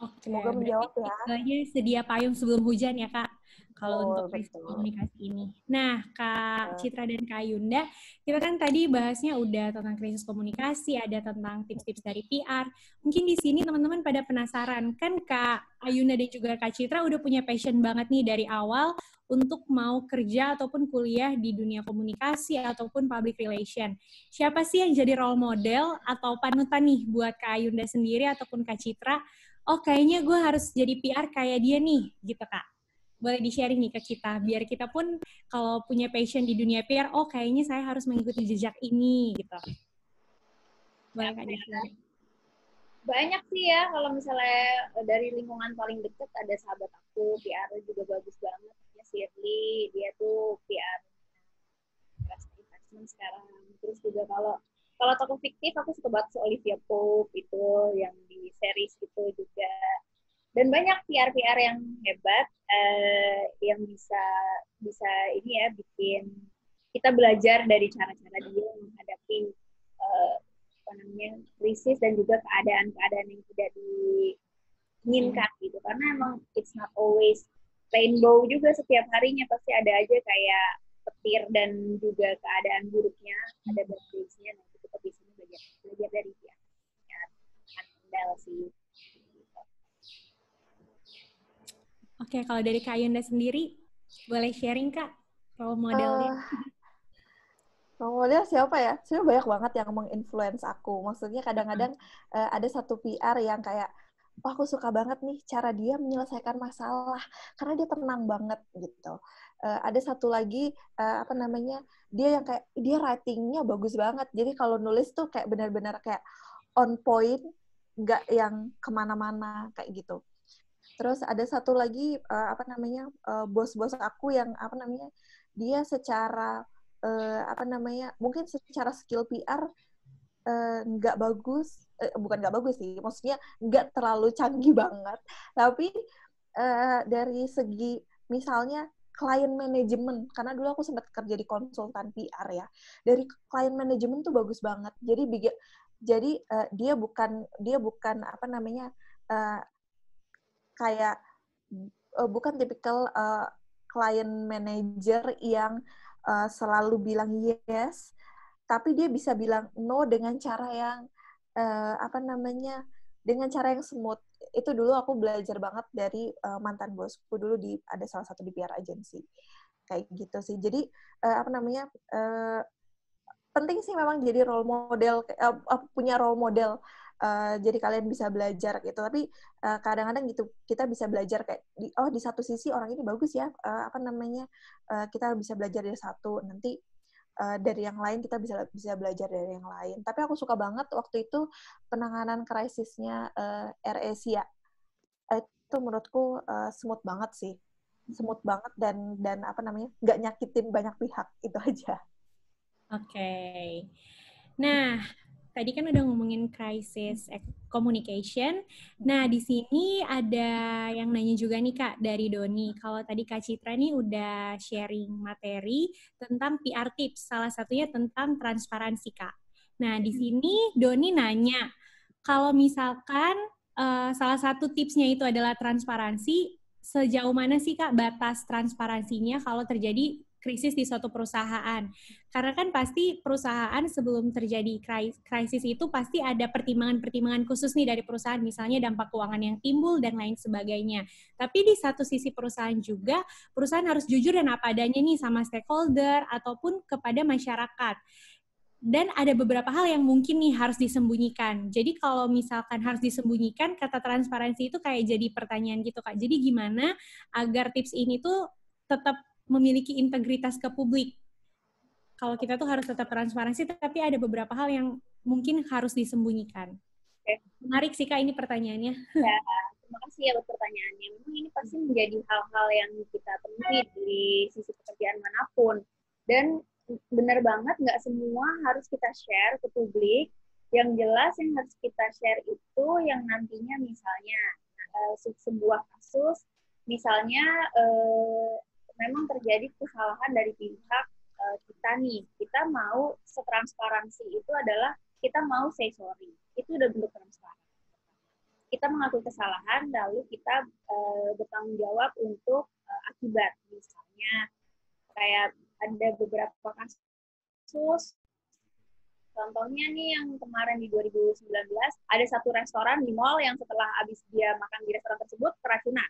Oke, semoga menjawab ya. Istilahnya sedia payung sebelum hujan ya Kak, kalau untuk krisis komunikasi ini. Nah, Kak Citra dan Kak Yunda, kita kan tadi bahasnya udah tentang krisis komunikasi, ada tentang tips-tips dari PR. Mungkin di sini teman-teman pada penasaran, kan Kak Yunda dan juga Kak Citra udah punya passion banget nih dari awal untuk mau kerja ataupun kuliah di dunia komunikasi ataupun public relation. Siapa sih yang jadi role model atau panutan nih buat Kak Yunda sendiri ataupun Kak Citra? Oh, kayaknya gue harus jadi PR kayak dia nih, gitu Kak. Boleh di-sharing nih ke kita, biar kita pun kalau punya passion di dunia PR, oh kayaknya saya harus mengikuti jejak ini, gitu. Boleh Kak di-sharing? Banyak sih ya, kalau misalnya dari lingkungan paling deket ada sahabat aku, PR juga bagus banget, ya Shirley, dia tuh PR investment sekarang. Terus juga kalau toko fiktif, aku suka banget Olivia Pope itu yang di series itu juga. Dan banyak PR yang hebat yang bisa ini ya bikin kita belajar dari cara-cara dia menghadapi krisis dan juga keadaan-keadaan yang tidak diinginkan gitu. Karena emang it's not always rainbow juga, setiap harinya pasti ada aja kayak petir dan juga keadaan buruknya, ada bad days-nya. Nah, kita bisa belajar dari dia. Ya, handal sih. Oke, kalau dari Kak Yunda sendiri, boleh sharing Kak role modelnya? Role model siapa ya? Sebenarnya banyak banget yang menginfluence aku. Maksudnya kadang-kadang ada satu PR yang kayak, wah aku suka banget nih cara dia menyelesaikan masalah karena dia tenang banget gitu. Ada satu lagi dia yang kayak dia writing-nya bagus banget. Jadi kalau nulis tuh kayak benar-benar kayak on point, nggak yang kemana-mana kayak gitu. Terus ada satu lagi bos-bos aku yang dia secara mungkin secara skill PR nggak bagus, bukan nggak bagus sih, maksudnya nggak terlalu canggih banget, tapi dari segi misalnya client management, karena dulu aku sempat kerja di konsultan PR ya, dari client management tuh bagus banget, jadi dia bukan bukan tipikal client manager yang selalu bilang yes, tapi dia bisa bilang no dengan cara yang dengan cara yang smooth. Itu dulu aku belajar banget dari mantan bosku dulu ada salah satu di PR agency kayak gitu sih. Jadi penting sih memang jadi role model, punya role model. Jadi kalian bisa belajar gitu, tapi kadang-kadang gitu kita bisa belajar kayak di satu sisi orang ini bagus ya, kita bisa belajar dari satu, nanti dari yang lain kita bisa belajar dari yang lain. Tapi aku suka banget waktu itu penanganan krisisnya AirAsia, itu menurutku smooth banget sih, smooth banget dan nggak nyakitin banyak pihak, itu aja. Oke. Nah, tadi kan udah ngomongin crisis communication. Nah, di sini ada yang nanya juga nih Kak dari Doni. Kalau tadi Kak Citra nih udah sharing materi tentang PR tips, salah satunya tentang transparansi Kak. Nah, di sini Doni nanya, kalau misalkan salah satu tipsnya itu adalah transparansi, sejauh mana sih Kak batas transparansinya kalau terjadi krisis di suatu perusahaan? Karena kan pasti perusahaan sebelum terjadi krisis itu pasti ada pertimbangan-pertimbangan khusus nih dari perusahaan, misalnya dampak keuangan yang timbul dan lain sebagainya. Tapi di satu sisi perusahaan juga, perusahaan harus jujur dan apa adanya nih sama stakeholder ataupun kepada masyarakat. Dan ada beberapa hal yang mungkin nih harus disembunyikan. Jadi kalau misalkan harus disembunyikan, kata transparansi itu kayak jadi pertanyaan gitu Kak. Jadi gimana agar tips ini tuh tetap memiliki integritas ke publik? Kalau kita tuh harus tetap transparansi, tapi ada beberapa hal yang mungkin harus disembunyikan. Oke. Menarik sih Kak ini pertanyaannya. Ya, terima kasih ya buat pertanyaannya. Memang ini pasti menjadi hal-hal yang kita temui di sisi pekerjaan manapun. Dan benar banget nggak semua harus kita share ke publik. Yang jelas yang harus kita share itu yang nantinya misalnya sebuah kasus, misalnya memang terjadi kesalahan dari pihak kita nih. Kita mau setransparansi itu adalah kita mau say sorry. Itu udah bentuk transparansi. Kita mengakui kesalahan, lalu kita bertanggung jawab untuk akibat. Misalnya, kayak ada beberapa kasus, contohnya nih yang kemarin di 2019, ada satu restoran di mall yang setelah habis dia makan di restoran tersebut, keracunan.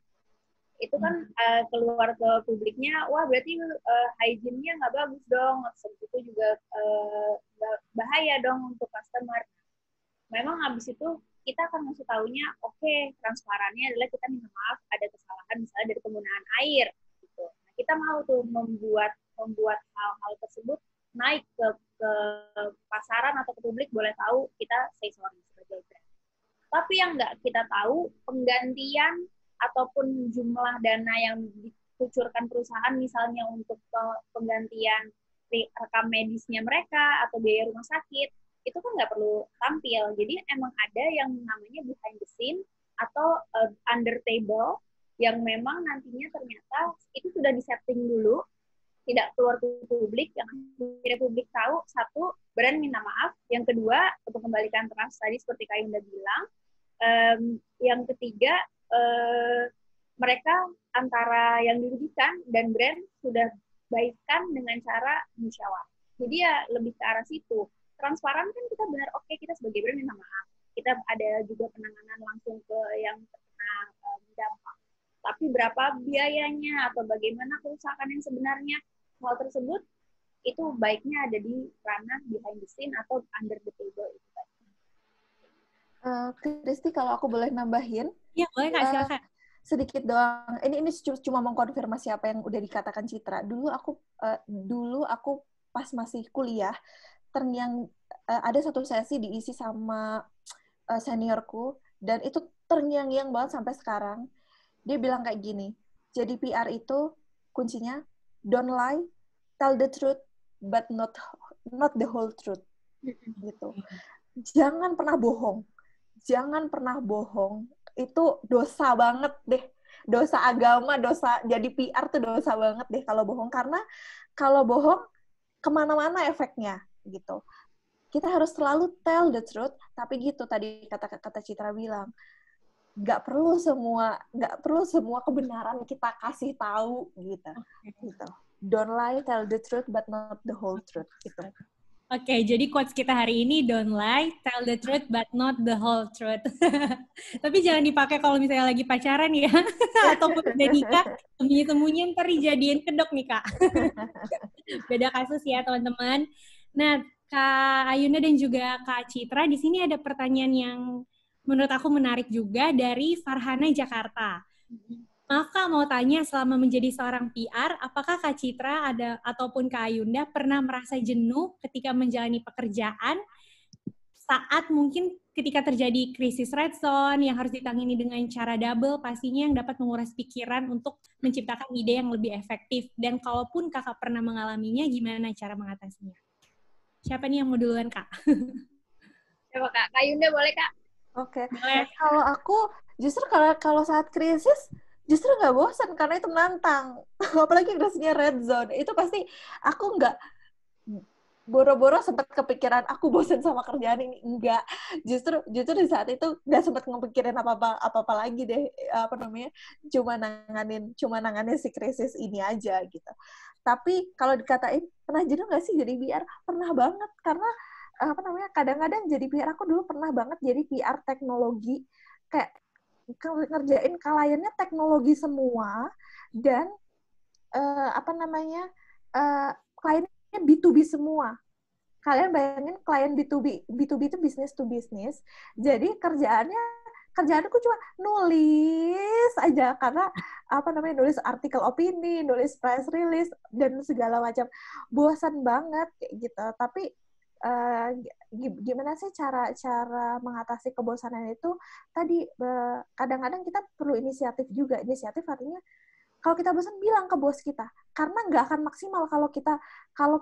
Itu kan keluar ke publiknya, wah berarti hygiene-nya nggak bagus dong, itu juga bahaya dong untuk customer. Memang habis itu kita akan ngasih taunya, oke, transparannya adalah kita minta maaf ada kesalahan misalnya dari penggunaan air. Gitu. Nah, kita mau tuh membuat hal-hal tersebut naik ke pasaran atau ke publik, boleh tahu kita say sorry sebagai brand. Tapi yang nggak kita tahu, penggantian ataupun jumlah dana yang dikucurkan perusahaan misalnya untuk penggantian rekam medisnya mereka atau biaya rumah sakit, itu kan nggak perlu tampil. Jadi emang ada yang namanya behind the scene atau under table yang memang nantinya ternyata itu sudah disetting dulu, tidak keluar ke publik, yang akhirnya publik tahu, satu, brand minta maaf, yang kedua, untuk kembalikan trust tadi seperti Kak Yunda bilang, yang ketiga, mereka antara yang dirugikan dan brand sudah baikkan dengan cara musyawarah. Jadi ya lebih ke arah situ. Transparan kan kita benar, oke, kita sebagai brand minta maaf. Kita ada juga penanganan langsung ke yang terkena dampak. Tapi berapa biayanya atau bagaimana kerusakan yang sebenarnya, hal tersebut itu baiknya ada di ranah behind the scene atau under the table itu tadi. Kristi, kalau aku boleh nambahin? Iya, boleh Kak, silakan. Sedikit doang. Ini cuma mengkonfirmasi apa yang udah dikatakan Citra. Dulu aku pas masih kuliah, ada satu sesi diisi sama seniorku, dan itu terngiang-ngiang banget sampai sekarang. Dia bilang kayak gini, jadi PR itu kuncinya don't lie, tell the truth, but not the whole truth. Gitu. Jangan pernah bohong. Jangan pernah bohong. Itu dosa banget deh. Dosa agama, dosa jadi PR tuh dosa banget deh kalau bohong. Karena kalau bohong, kemana-mana efeknya gitu. Kita harus selalu tell the truth, tapi gitu tadi kata Citra bilang, nggak perlu semua kebenaran kita kasih tahu gitu. Gitu. Don't lie, tell the truth, but not the whole truth. Gitu. Oke, jadi quotes kita hari ini, don't lie, tell the truth, but not the whole truth. Tapi jangan dipakai kalau misalnya lagi pacaran ya, ataupun udah nikah, sembunyi-sembunyi ntar dijadiin kedok nih Kak. Beda kasus ya teman-teman. Nah, Kak Ayunda dan juga Kak Citra, di sini ada pertanyaan yang menurut aku menarik juga dari Farhana Jakarta. Maaf Kak, mau tanya, selama menjadi seorang PR, apakah Kak Citra ataupun Kak Ayunda pernah merasa jenuh ketika menjalani pekerjaan saat mungkin ketika terjadi krisis red zone yang harus ditangani dengan cara double, pastinya yang dapat menguras pikiran untuk menciptakan ide yang lebih efektif. Dan kalaupun Kakak pernah mengalaminya, gimana cara mengatasinya? Siapa nih yang mau duluan Kak? Coba Kak, Kak Yunda boleh Kak? Oke. Boleh. Kalau aku justru kalau saat krisis justru nggak bosan karena itu menantang. Apalagi krisis red zone. Itu pasti aku nggak boro-boro sempat kepikiran aku bosan sama kerjaan ini, enggak. Justru di saat itu nggak sempat ngepikirin apa-apa lagi deh, apa namanya, cuma nanganin si krisis ini aja gitu. Tapi kalau dikatain pernah jenuh nggak sih jadi PR? Pernah banget, karena apa namanya, kadang-kadang jadi PR, aku dulu pernah banget jadi PR teknologi, kayak ngerjain kliennya teknologi semua, dan apa namanya, kliennya B2B semua. Kalian bayangin, klien B2B itu business to business. Jadi kerjaanku cuma nulis aja, karena apa namanya, nulis artikel opini, nulis press release dan segala macam. Bosan banget kayak gitu. Tapi gimana sih cara mengatasi kebosanan itu? Tadi kadang-kadang kita perlu inisiatif juga. Inisiatif artinya kalau kita bosan, bilang ke bos kita, karena nggak akan maksimal kalau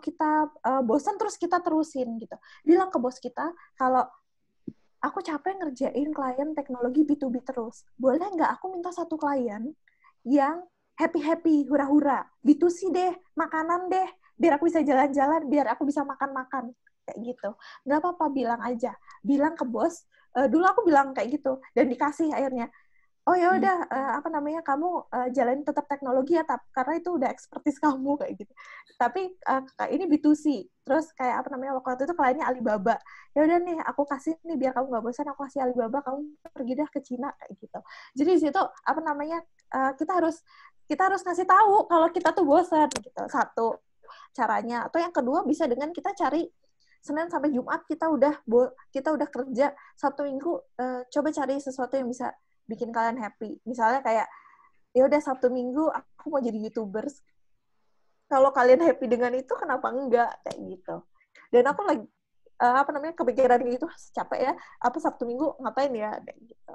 kita bosan terus kita terusin gitu. Bilang ke bos kita kalau aku capek ngerjain klien teknologi B2B terus, boleh nggak aku minta satu klien yang happy hura-hura, B2C deh, makanan deh, biar aku bisa jalan-jalan, biar aku bisa makan-makan kayak gitu. Nggak apa-apa, bilang aja, bilang ke bos. Dulu aku bilang kayak gitu dan dikasih akhirnya. Oh ya udah, apa namanya, kamu jalanin tetap teknologi ya, karena itu udah expertise kamu kayak gitu. Tapi ini B2C, terus kayak apa namanya, waktu itu kliennya Alibaba. Ya udah nih, aku kasih nih biar kamu nggak bosan, aku kasih Alibaba, kamu pergi dah ke Cina kayak gitu. Jadi di situ apa namanya, kita harus ngasih tahu kalau kita tuh bosan gitu. Satu caranya, atau yang kedua bisa dengan kita cari Senin sampai Jumat kita udah kerja, Sabtu Minggu coba cari sesuatu yang bisa bikin kalian happy. Misalnya kayak, ya udah Sabtu Minggu aku mau jadi YouTubers. Kalau kalian happy dengan itu, kenapa enggak kayak gitu. Dan aku lagi apa namanya, kepikiran gitu, capek ya, apa Sabtu Minggu ngapain ya kayak gitu.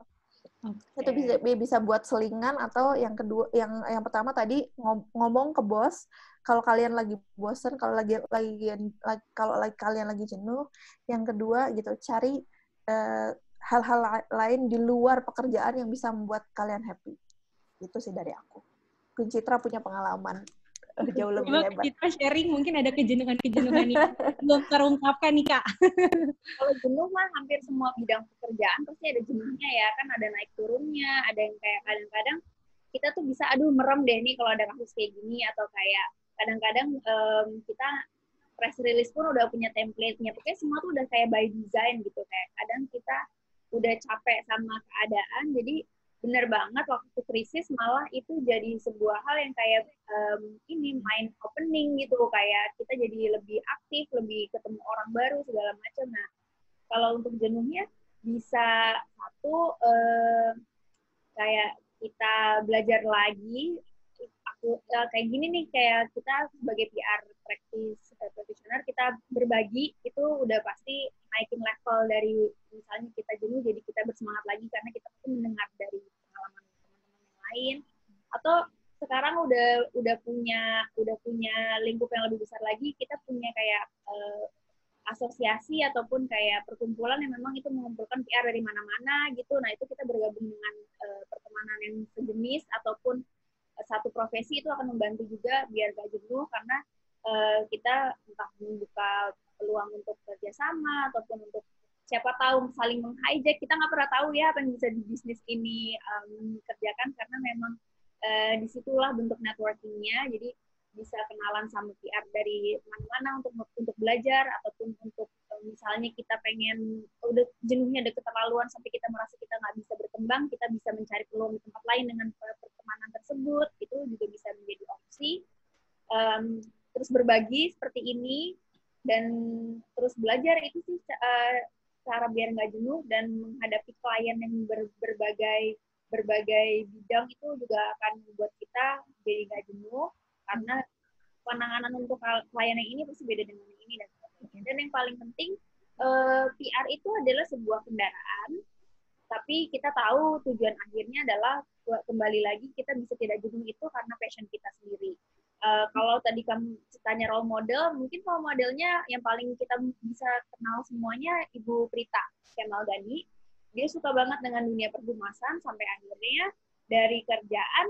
Okay. Itu bisa buat selingan, atau yang kedua, yang pertama tadi ngomong ke bos kalau kalian lagi bosan, kalau kalian lagi jenuh. Yang kedua gitu, cari hal-hal lain di luar pekerjaan yang bisa membuat kalian happy. Itu sih dari aku. Queen Citra punya pengalaman jauh lebih hebat. Kita sharing, mungkin ada kejenuhan yang belum terungkapkan nih Kak. Kalau jenuh mah hampir semua bidang pekerjaan pasti ada jenuhnya ya, kan ada naik turunnya, ada yang kayak kadang-kadang kita tuh bisa merem deh nih kalau ada kasus kayak gini, atau kayak kadang-kadang kita press release pun udah punya template-nya, pokoknya semua tuh udah kayak by design gitu. Kayak kadang kita udah capek sama keadaan, jadi bener banget waktu krisis malah itu jadi sebuah hal yang kayak ini mind opening gitu, kayak kita jadi lebih aktif, lebih ketemu orang baru segala macam. Nah, kalau untuk jenuhnya bisa satu kayak kita belajar lagi. Aku kayak gini nih, kayak kita sebagai PR practitioner, kita berbagi itu udah pasti naikin level dari misalnya kita jenuh jadi kita bersemangat lagi karena kita tuh mendengar dari pengalaman teman-teman yang lain. Atau sekarang udah punya lingkup yang lebih besar lagi, kita punya kayak asosiasi ataupun kayak perkumpulan yang memang itu mengumpulkan PR dari mana-mana gitu. Nah, itu kita bergabung dengan pertemanan yang sejenis ataupun satu profesi, itu akan membantu juga biar gak jenuh, karena kita entah membuka peluang untuk kerjasama ataupun untuk siapa tahu saling meng-hijack. Kita nggak pernah tahu ya apa yang bisa di bisnis ini kerjakan, karena memang disitulah bentuk networking-nya. Jadi bisa kenalan sama PR dari mana-mana untuk belajar, ataupun untuk misalnya kita pengen udah jenuhnya, udah keterlaluan sampai kita merasa kita nggak bisa berkembang, kita bisa mencari peluang di tempat lain dengan pertemanan tersebut. Itu juga bisa menjadi opsi. Terus berbagi seperti ini dan terus belajar, itu sih cara biar nggak jenuh, dan menghadapi klien yang berbagai bidang itu juga akan membuat kita jadi nggak jenuh, karena penanganan untuk klien yang ini pasti beda dengan yang ini dan sebagainya. Dan yang paling penting, PR itu adalah sebuah kendaraan, tapi kita tahu tujuan akhirnya adalah kembali lagi kita bisa tidak jenuh itu karena passion kita sendiri. Kalau tadi kamu tanya role model, mungkin role modelnya yang paling kita bisa kenal semuanya Ibu Prita Kemalgani. Dia suka banget dengan dunia perhumasan sampai akhirnya dari kerjaan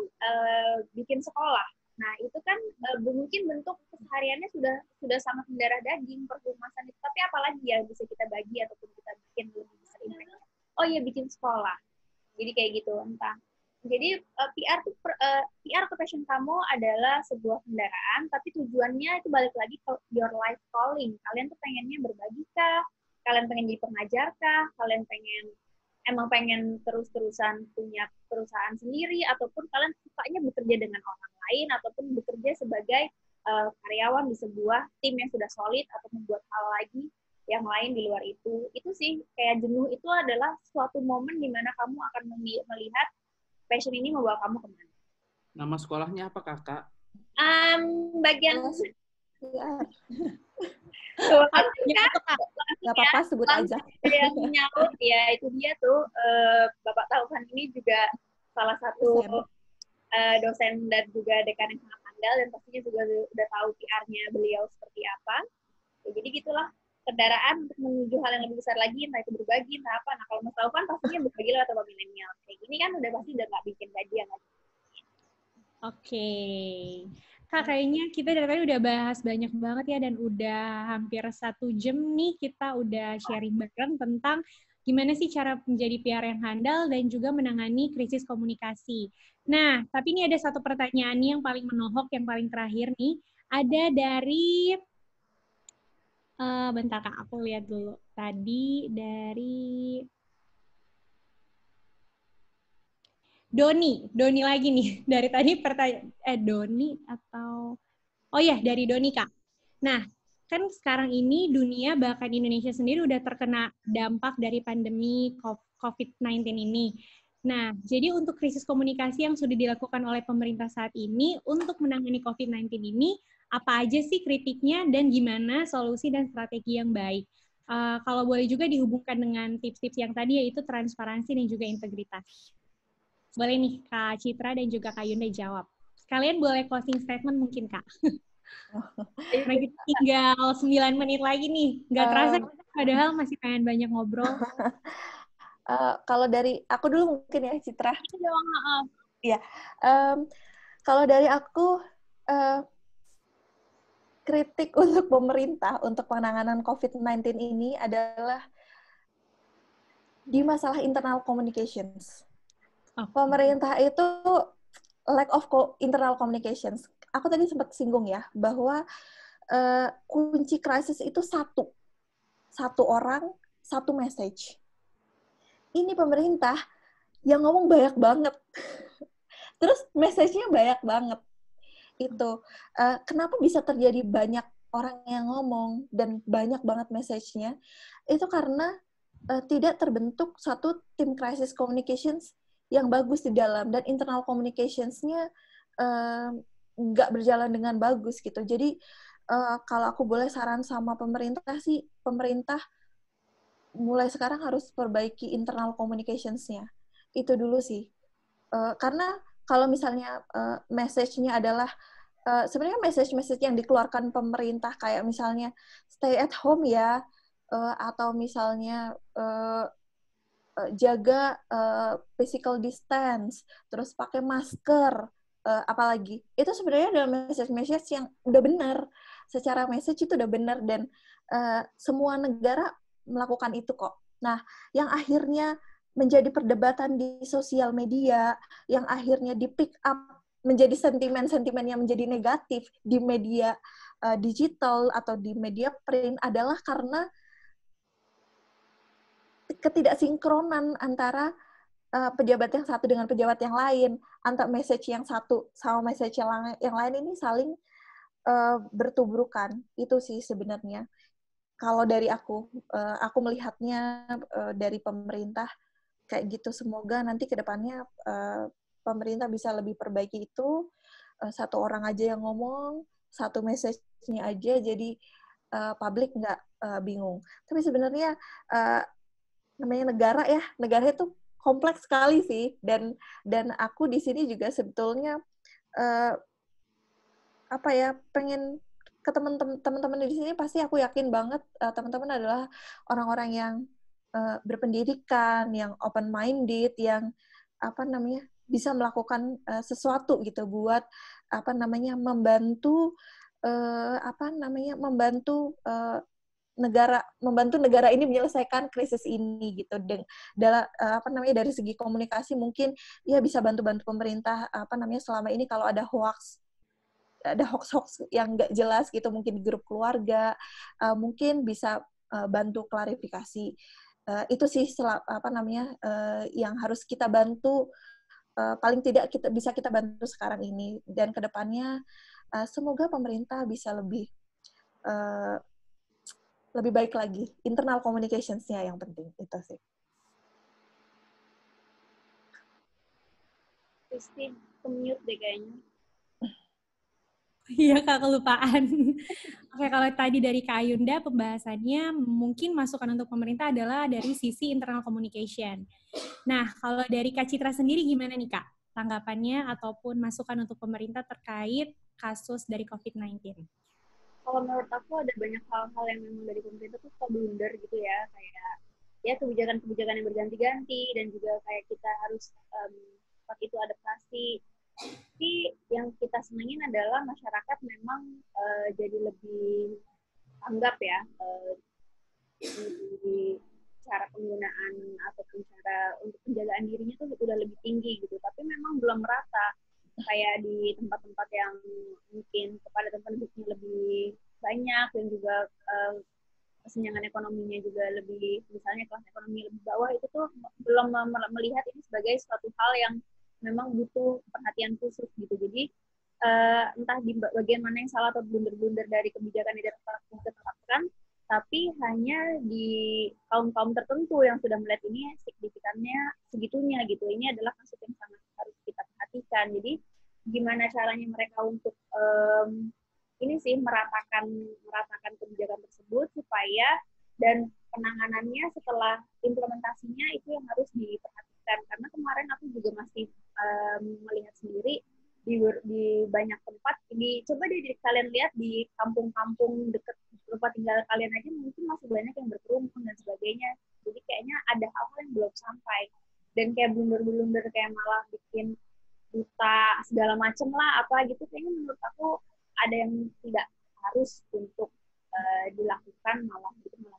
bikin sekolah. Nah, itu kan mungkin bentuk kesehariannya sudah sangat mendarah daging perhumasan itu. Tapi apalagi yang bisa kita bagi ataupun kita bikin lebih besar impact-nya? Oh iya, bikin sekolah. Jadi kayak gitu, entah. Jadi PR ke passion kamu adalah sebuah kendaraan, tapi tujuannya itu balik lagi ke your life calling. Kalian tuh pengennya berbagi kah? Kalian pengen jadi pengajar kah? Kalian pengen terus-terusan punya perusahaan sendiri, ataupun kalian sukanya bekerja dengan orang lain, ataupun bekerja sebagai karyawan di sebuah tim yang sudah solid, atau membuat hal lagi yang lain di luar itu. Itu sih, kayak jenuh itu adalah suatu momen di mana kamu akan melihat passion ini membawa kamu kemana. Nama sekolahnya apa, Kakak? Bagian nggak apa-apa, sebut aja. Yang nyaut, ya itu dia tuh, Bapak Taufan ini juga salah satu dosen dan juga dekan yang sangat handal, dan pastinya juga udah tahu PR-nya beliau seperti apa. Ya, jadi gitulah, kendaraan untuk menuju hal yang lebih besar lagi, entah itu berbagi, entah apa. Nah, kalau Mas Taufan pastinya berbagi lewat Bapak Milenial. Kayak gini kan udah pasti udah nggak bikin gajian lagi. Oke. Kak, kayaknya kita dari tadi udah bahas banyak banget ya, dan udah hampir 1 jam nih kita udah sharing bareng tentang gimana sih cara menjadi PR yang handal dan juga menangani krisis komunikasi. Nah, tapi ini ada satu pertanyaan nih yang paling menohok, yang paling terakhir nih. Ada dari, bentar Kak, aku lihat dulu. Tadi dari Doni lagi nih. Dari tadi Doni atau... Oh ya, dari Doni, Kak. Nah, kan sekarang ini dunia, bahkan Indonesia sendiri udah terkena dampak dari pandemi COVID-19 ini. Nah, jadi untuk krisis komunikasi yang sudah dilakukan oleh pemerintah saat ini untuk menangani COVID-19 ini, apa aja sih kritiknya dan gimana solusi dan strategi yang baik? Kalau boleh juga dihubungkan dengan tips-tips yang tadi, yaitu transparansi dan juga integritas. Boleh nih Kak Citra dan juga Kak Yunda jawab. Kalian boleh closing statement mungkin, Kak. Nah, kita tinggal 9 menit lagi nih. Nggak terasa, padahal masih pengen banyak ngobrol. Kalau dari aku dulu mungkin ya, Citra. Iya. Kalau dari aku, kritik untuk pemerintah untuk penanganan COVID-19 ini adalah di masalah internal communications. Pemerintah itu lack of internal communications. Aku tadi sempat singgung ya, bahwa kunci krisis itu satu orang, satu message. Ini pemerintah yang ngomong banyak banget. Terus message-nya banyak banget. Itu kenapa bisa terjadi banyak orang yang ngomong dan banyak banget message-nya? Itu karena tidak terbentuk satu tim crisis communications yang bagus di dalam, dan internal communications-nya nggak berjalan dengan bagus gitu. Jadi kalau aku boleh saran sama pemerintah sih, pemerintah mulai sekarang harus perbaiki internal communications-nya. Itu dulu sih. Karena kalau misalnya message-nya adalah sebenarnya message-message yang dikeluarkan pemerintah kayak misalnya stay at home ya, atau misalnya jaga physical distance, terus pakai masker, apalagi itu sebenarnya adalah message-message yang udah benar, secara message itu udah benar, dan semua negara melakukan itu kok. Nah, yang akhirnya menjadi perdebatan di sosial media, yang akhirnya di pick up menjadi sentimen-sentimen yang menjadi negatif di media digital atau di media print adalah karena ketidaksinkronan antara pejabat yang satu dengan pejabat yang lain, antara message yang satu sama message yang lain ini saling bertubrukan. Itu sih sebenarnya. Kalau dari aku melihatnya dari pemerintah kayak gitu. Semoga nanti ke depannya pemerintah bisa lebih perbaiki itu. Satu orang aja yang ngomong, satu message-nya aja, jadi publik nggak bingung. Tapi sebenarnya namanya negara itu kompleks sekali sih, dan aku di sini juga sebetulnya apa ya, pengen ke teman-teman di sini pasti aku yakin banget teman-teman adalah orang-orang yang berpendidikan, yang open minded, yang apa namanya bisa melakukan sesuatu gitu buat apa namanya membantu membantu negara ini menyelesaikan krisis ini gitu. Dalam apa namanya dari segi komunikasi mungkin ya bisa bantu-bantu pemerintah apa namanya selama ini kalau ada hoax yang nggak jelas gitu mungkin di grup keluarga mungkin bisa bantu klarifikasi. Itu sih apa namanya yang harus kita bantu, paling tidak bisa kita bantu sekarang ini, dan kedepannya semoga pemerintah bisa lebih baik lagi. Internal communications-nya yang penting, itu sih. Christine, ke-mute deh kayaknya. Iya Kak, kelupaan. Oke, kalau tadi dari Kak Ayunda pembahasannya mungkin masukan untuk pemerintah adalah dari sisi internal communication. Nah, kalau dari Kak Citra sendiri gimana nih Kak? Tanggapannya ataupun masukan untuk pemerintah terkait kasus dari COVID-19? Kalau menurut aku ada banyak hal-hal yang memang dari pemerintah tuh suka blunder gitu ya, kayak ya kebijakan-kebijakan yang berganti-ganti dan juga kayak kita harus saat itu adaptasi. Tapi yang kita senengin adalah masyarakat memang jadi lebih tanggap ya di cara penggunaan ataupun cara untuk penjagaan dirinya tuh udah lebih tinggi gitu. Tapi memang belum merata kayak di tempat-tempat yang mungkin kepadatan penduduknya lebih banyak dan juga kesenjangan ekonominya juga lebih, misalnya kelas ekonomi lebih bawah, itu tuh belum melihat ini sebagai suatu hal yang memang butuh perhatian khusus gitu. Jadi entah di bagian mana yang salah atau blunder-blunder dari kebijakan yang ditetapkan, tapi hanya di kaum-kaum tertentu yang sudah melihat ini signifikannya segitunya gitu. Ini adalah kasus yang sangat harus kita perhatikan. Jadi gimana caranya mereka untuk ini sih meratakan kebijakan tersebut supaya dan penanganannya setelah implementasinya itu yang harus diperhatikan. Karena kemarin aku juga masih melihat sendiri di banyak tempat. Coba deh kalian lihat di kampung-kampung dekat tempat tinggal kalian aja mungkin masih banyak yang berkerumun dan sebagainya. Jadi kayaknya ada hal-hal yang belum sampai. Dan kayak blunder-blunder kayak malah bikin duta segala macem lah apa gitu, kayaknya menurut aku ada yang tidak harus untuk dilakukan, malah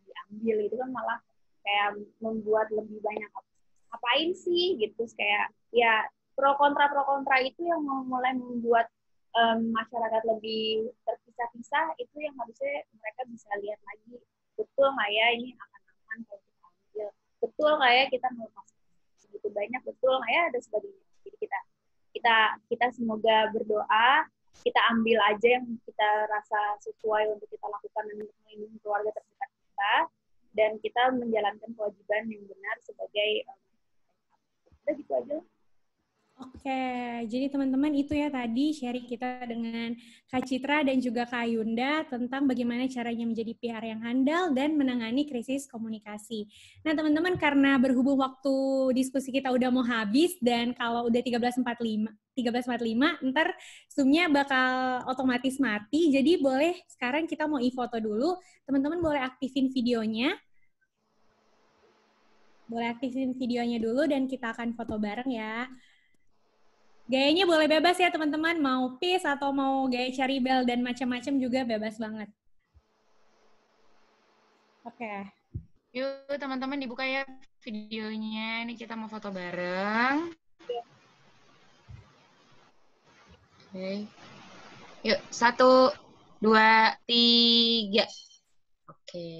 diambil itu kan malah kayak membuat lebih banyak apain sih gitu, kayak ya pro kontra itu yang mulai membuat masyarakat lebih terpisah-pisah. Itu yang harusnya mereka bisa lihat lagi, betul nggak ya ini akan aman kalau kita ambil, betul nggak ya kita melepas segitu banyak, betul nggak ya ada sebagainya. Jadi kita semoga berdoa, kita ambil aja yang kita rasa sesuai untuk kita lakukan dan untuk melindungi keluarga terdekat kita, dan kita menjalankan kewajiban yang benar sebagai udah gitu aja. Oke, jadi teman-teman itu ya tadi sharing kita dengan Kak Citra dan juga Kak Ayunda tentang bagaimana caranya menjadi PR yang handal dan menangani krisis komunikasi. Nah teman-teman, karena berhubung waktu diskusi kita udah mau habis dan kalau udah 13.45 ntar Zoom-nya bakal otomatis mati, jadi boleh sekarang kita mau i-foto dulu. Teman-teman boleh aktifin videonya. Boleh aktifin videonya dulu dan kita akan foto bareng ya. Gayanya boleh bebas ya teman-teman, mau peace atau mau gaya cari bel dan macam-macam juga bebas banget. Oke. Yuk teman-teman dibuka ya videonya, ini kita mau foto bareng. Oke. Yuk, 1, 2, 3. Oke.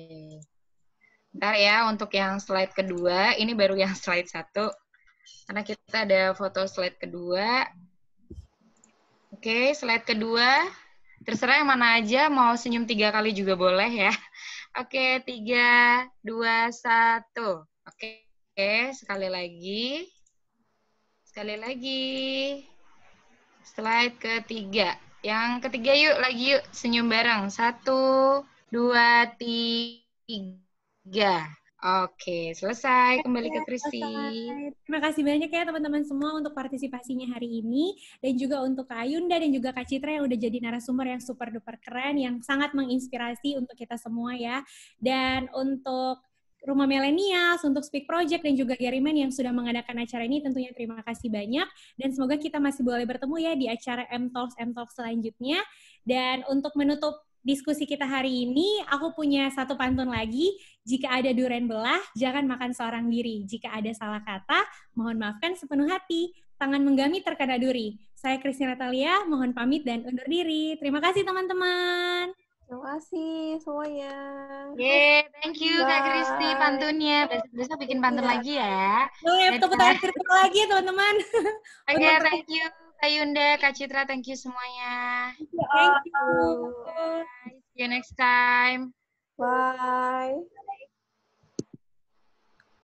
Bentar ya, untuk yang slide kedua, ini baru yang slide 1. Karena kita ada foto slide kedua. Oke, slide kedua. Terserah yang mana aja, mau senyum 3 kali juga boleh ya. Oke, 3, 2, 1. Oke, sekali lagi. Sekali lagi. Slide ketiga. Yang ketiga yuk, lagi yuk. Senyum bareng. 1, 2, 3. Oke, selesai. Kembali ke Kristi. Selesai. Terima kasih banyak ya teman-teman semua untuk partisipasinya hari ini. Dan juga untuk Kak Ayunda dan juga Kak Citra yang udah jadi narasumber yang super duper keren, yang sangat menginspirasi untuk kita semua ya. Dan untuk Rumah Milenials, untuk Speak Project, dan juga Geriman yang sudah mengadakan acara ini, tentunya terima kasih banyak. Dan semoga kita masih boleh bertemu ya di acara M-Talks selanjutnya. Dan untuk menutup diskusi kita hari ini, aku punya satu pantun lagi. Jika ada durian belah, jangan makan seorang diri. Jika ada salah kata, mohon maafkan sepenuh hati. Tangan menggami terkena duri. Saya Christina Natalia, mohon pamit dan undur diri. Terima kasih teman-teman. Terima kasih semuanya. Yeay, thank you Kak Kristi pantunnya. Besok bikin pantun lagi ya. Boleh tepuk tangan virtual lagi ya teman-teman. Oke, thank you Kak Yunda, Kak Citra, thank you semuanya. Thank you. See you next time. Bye.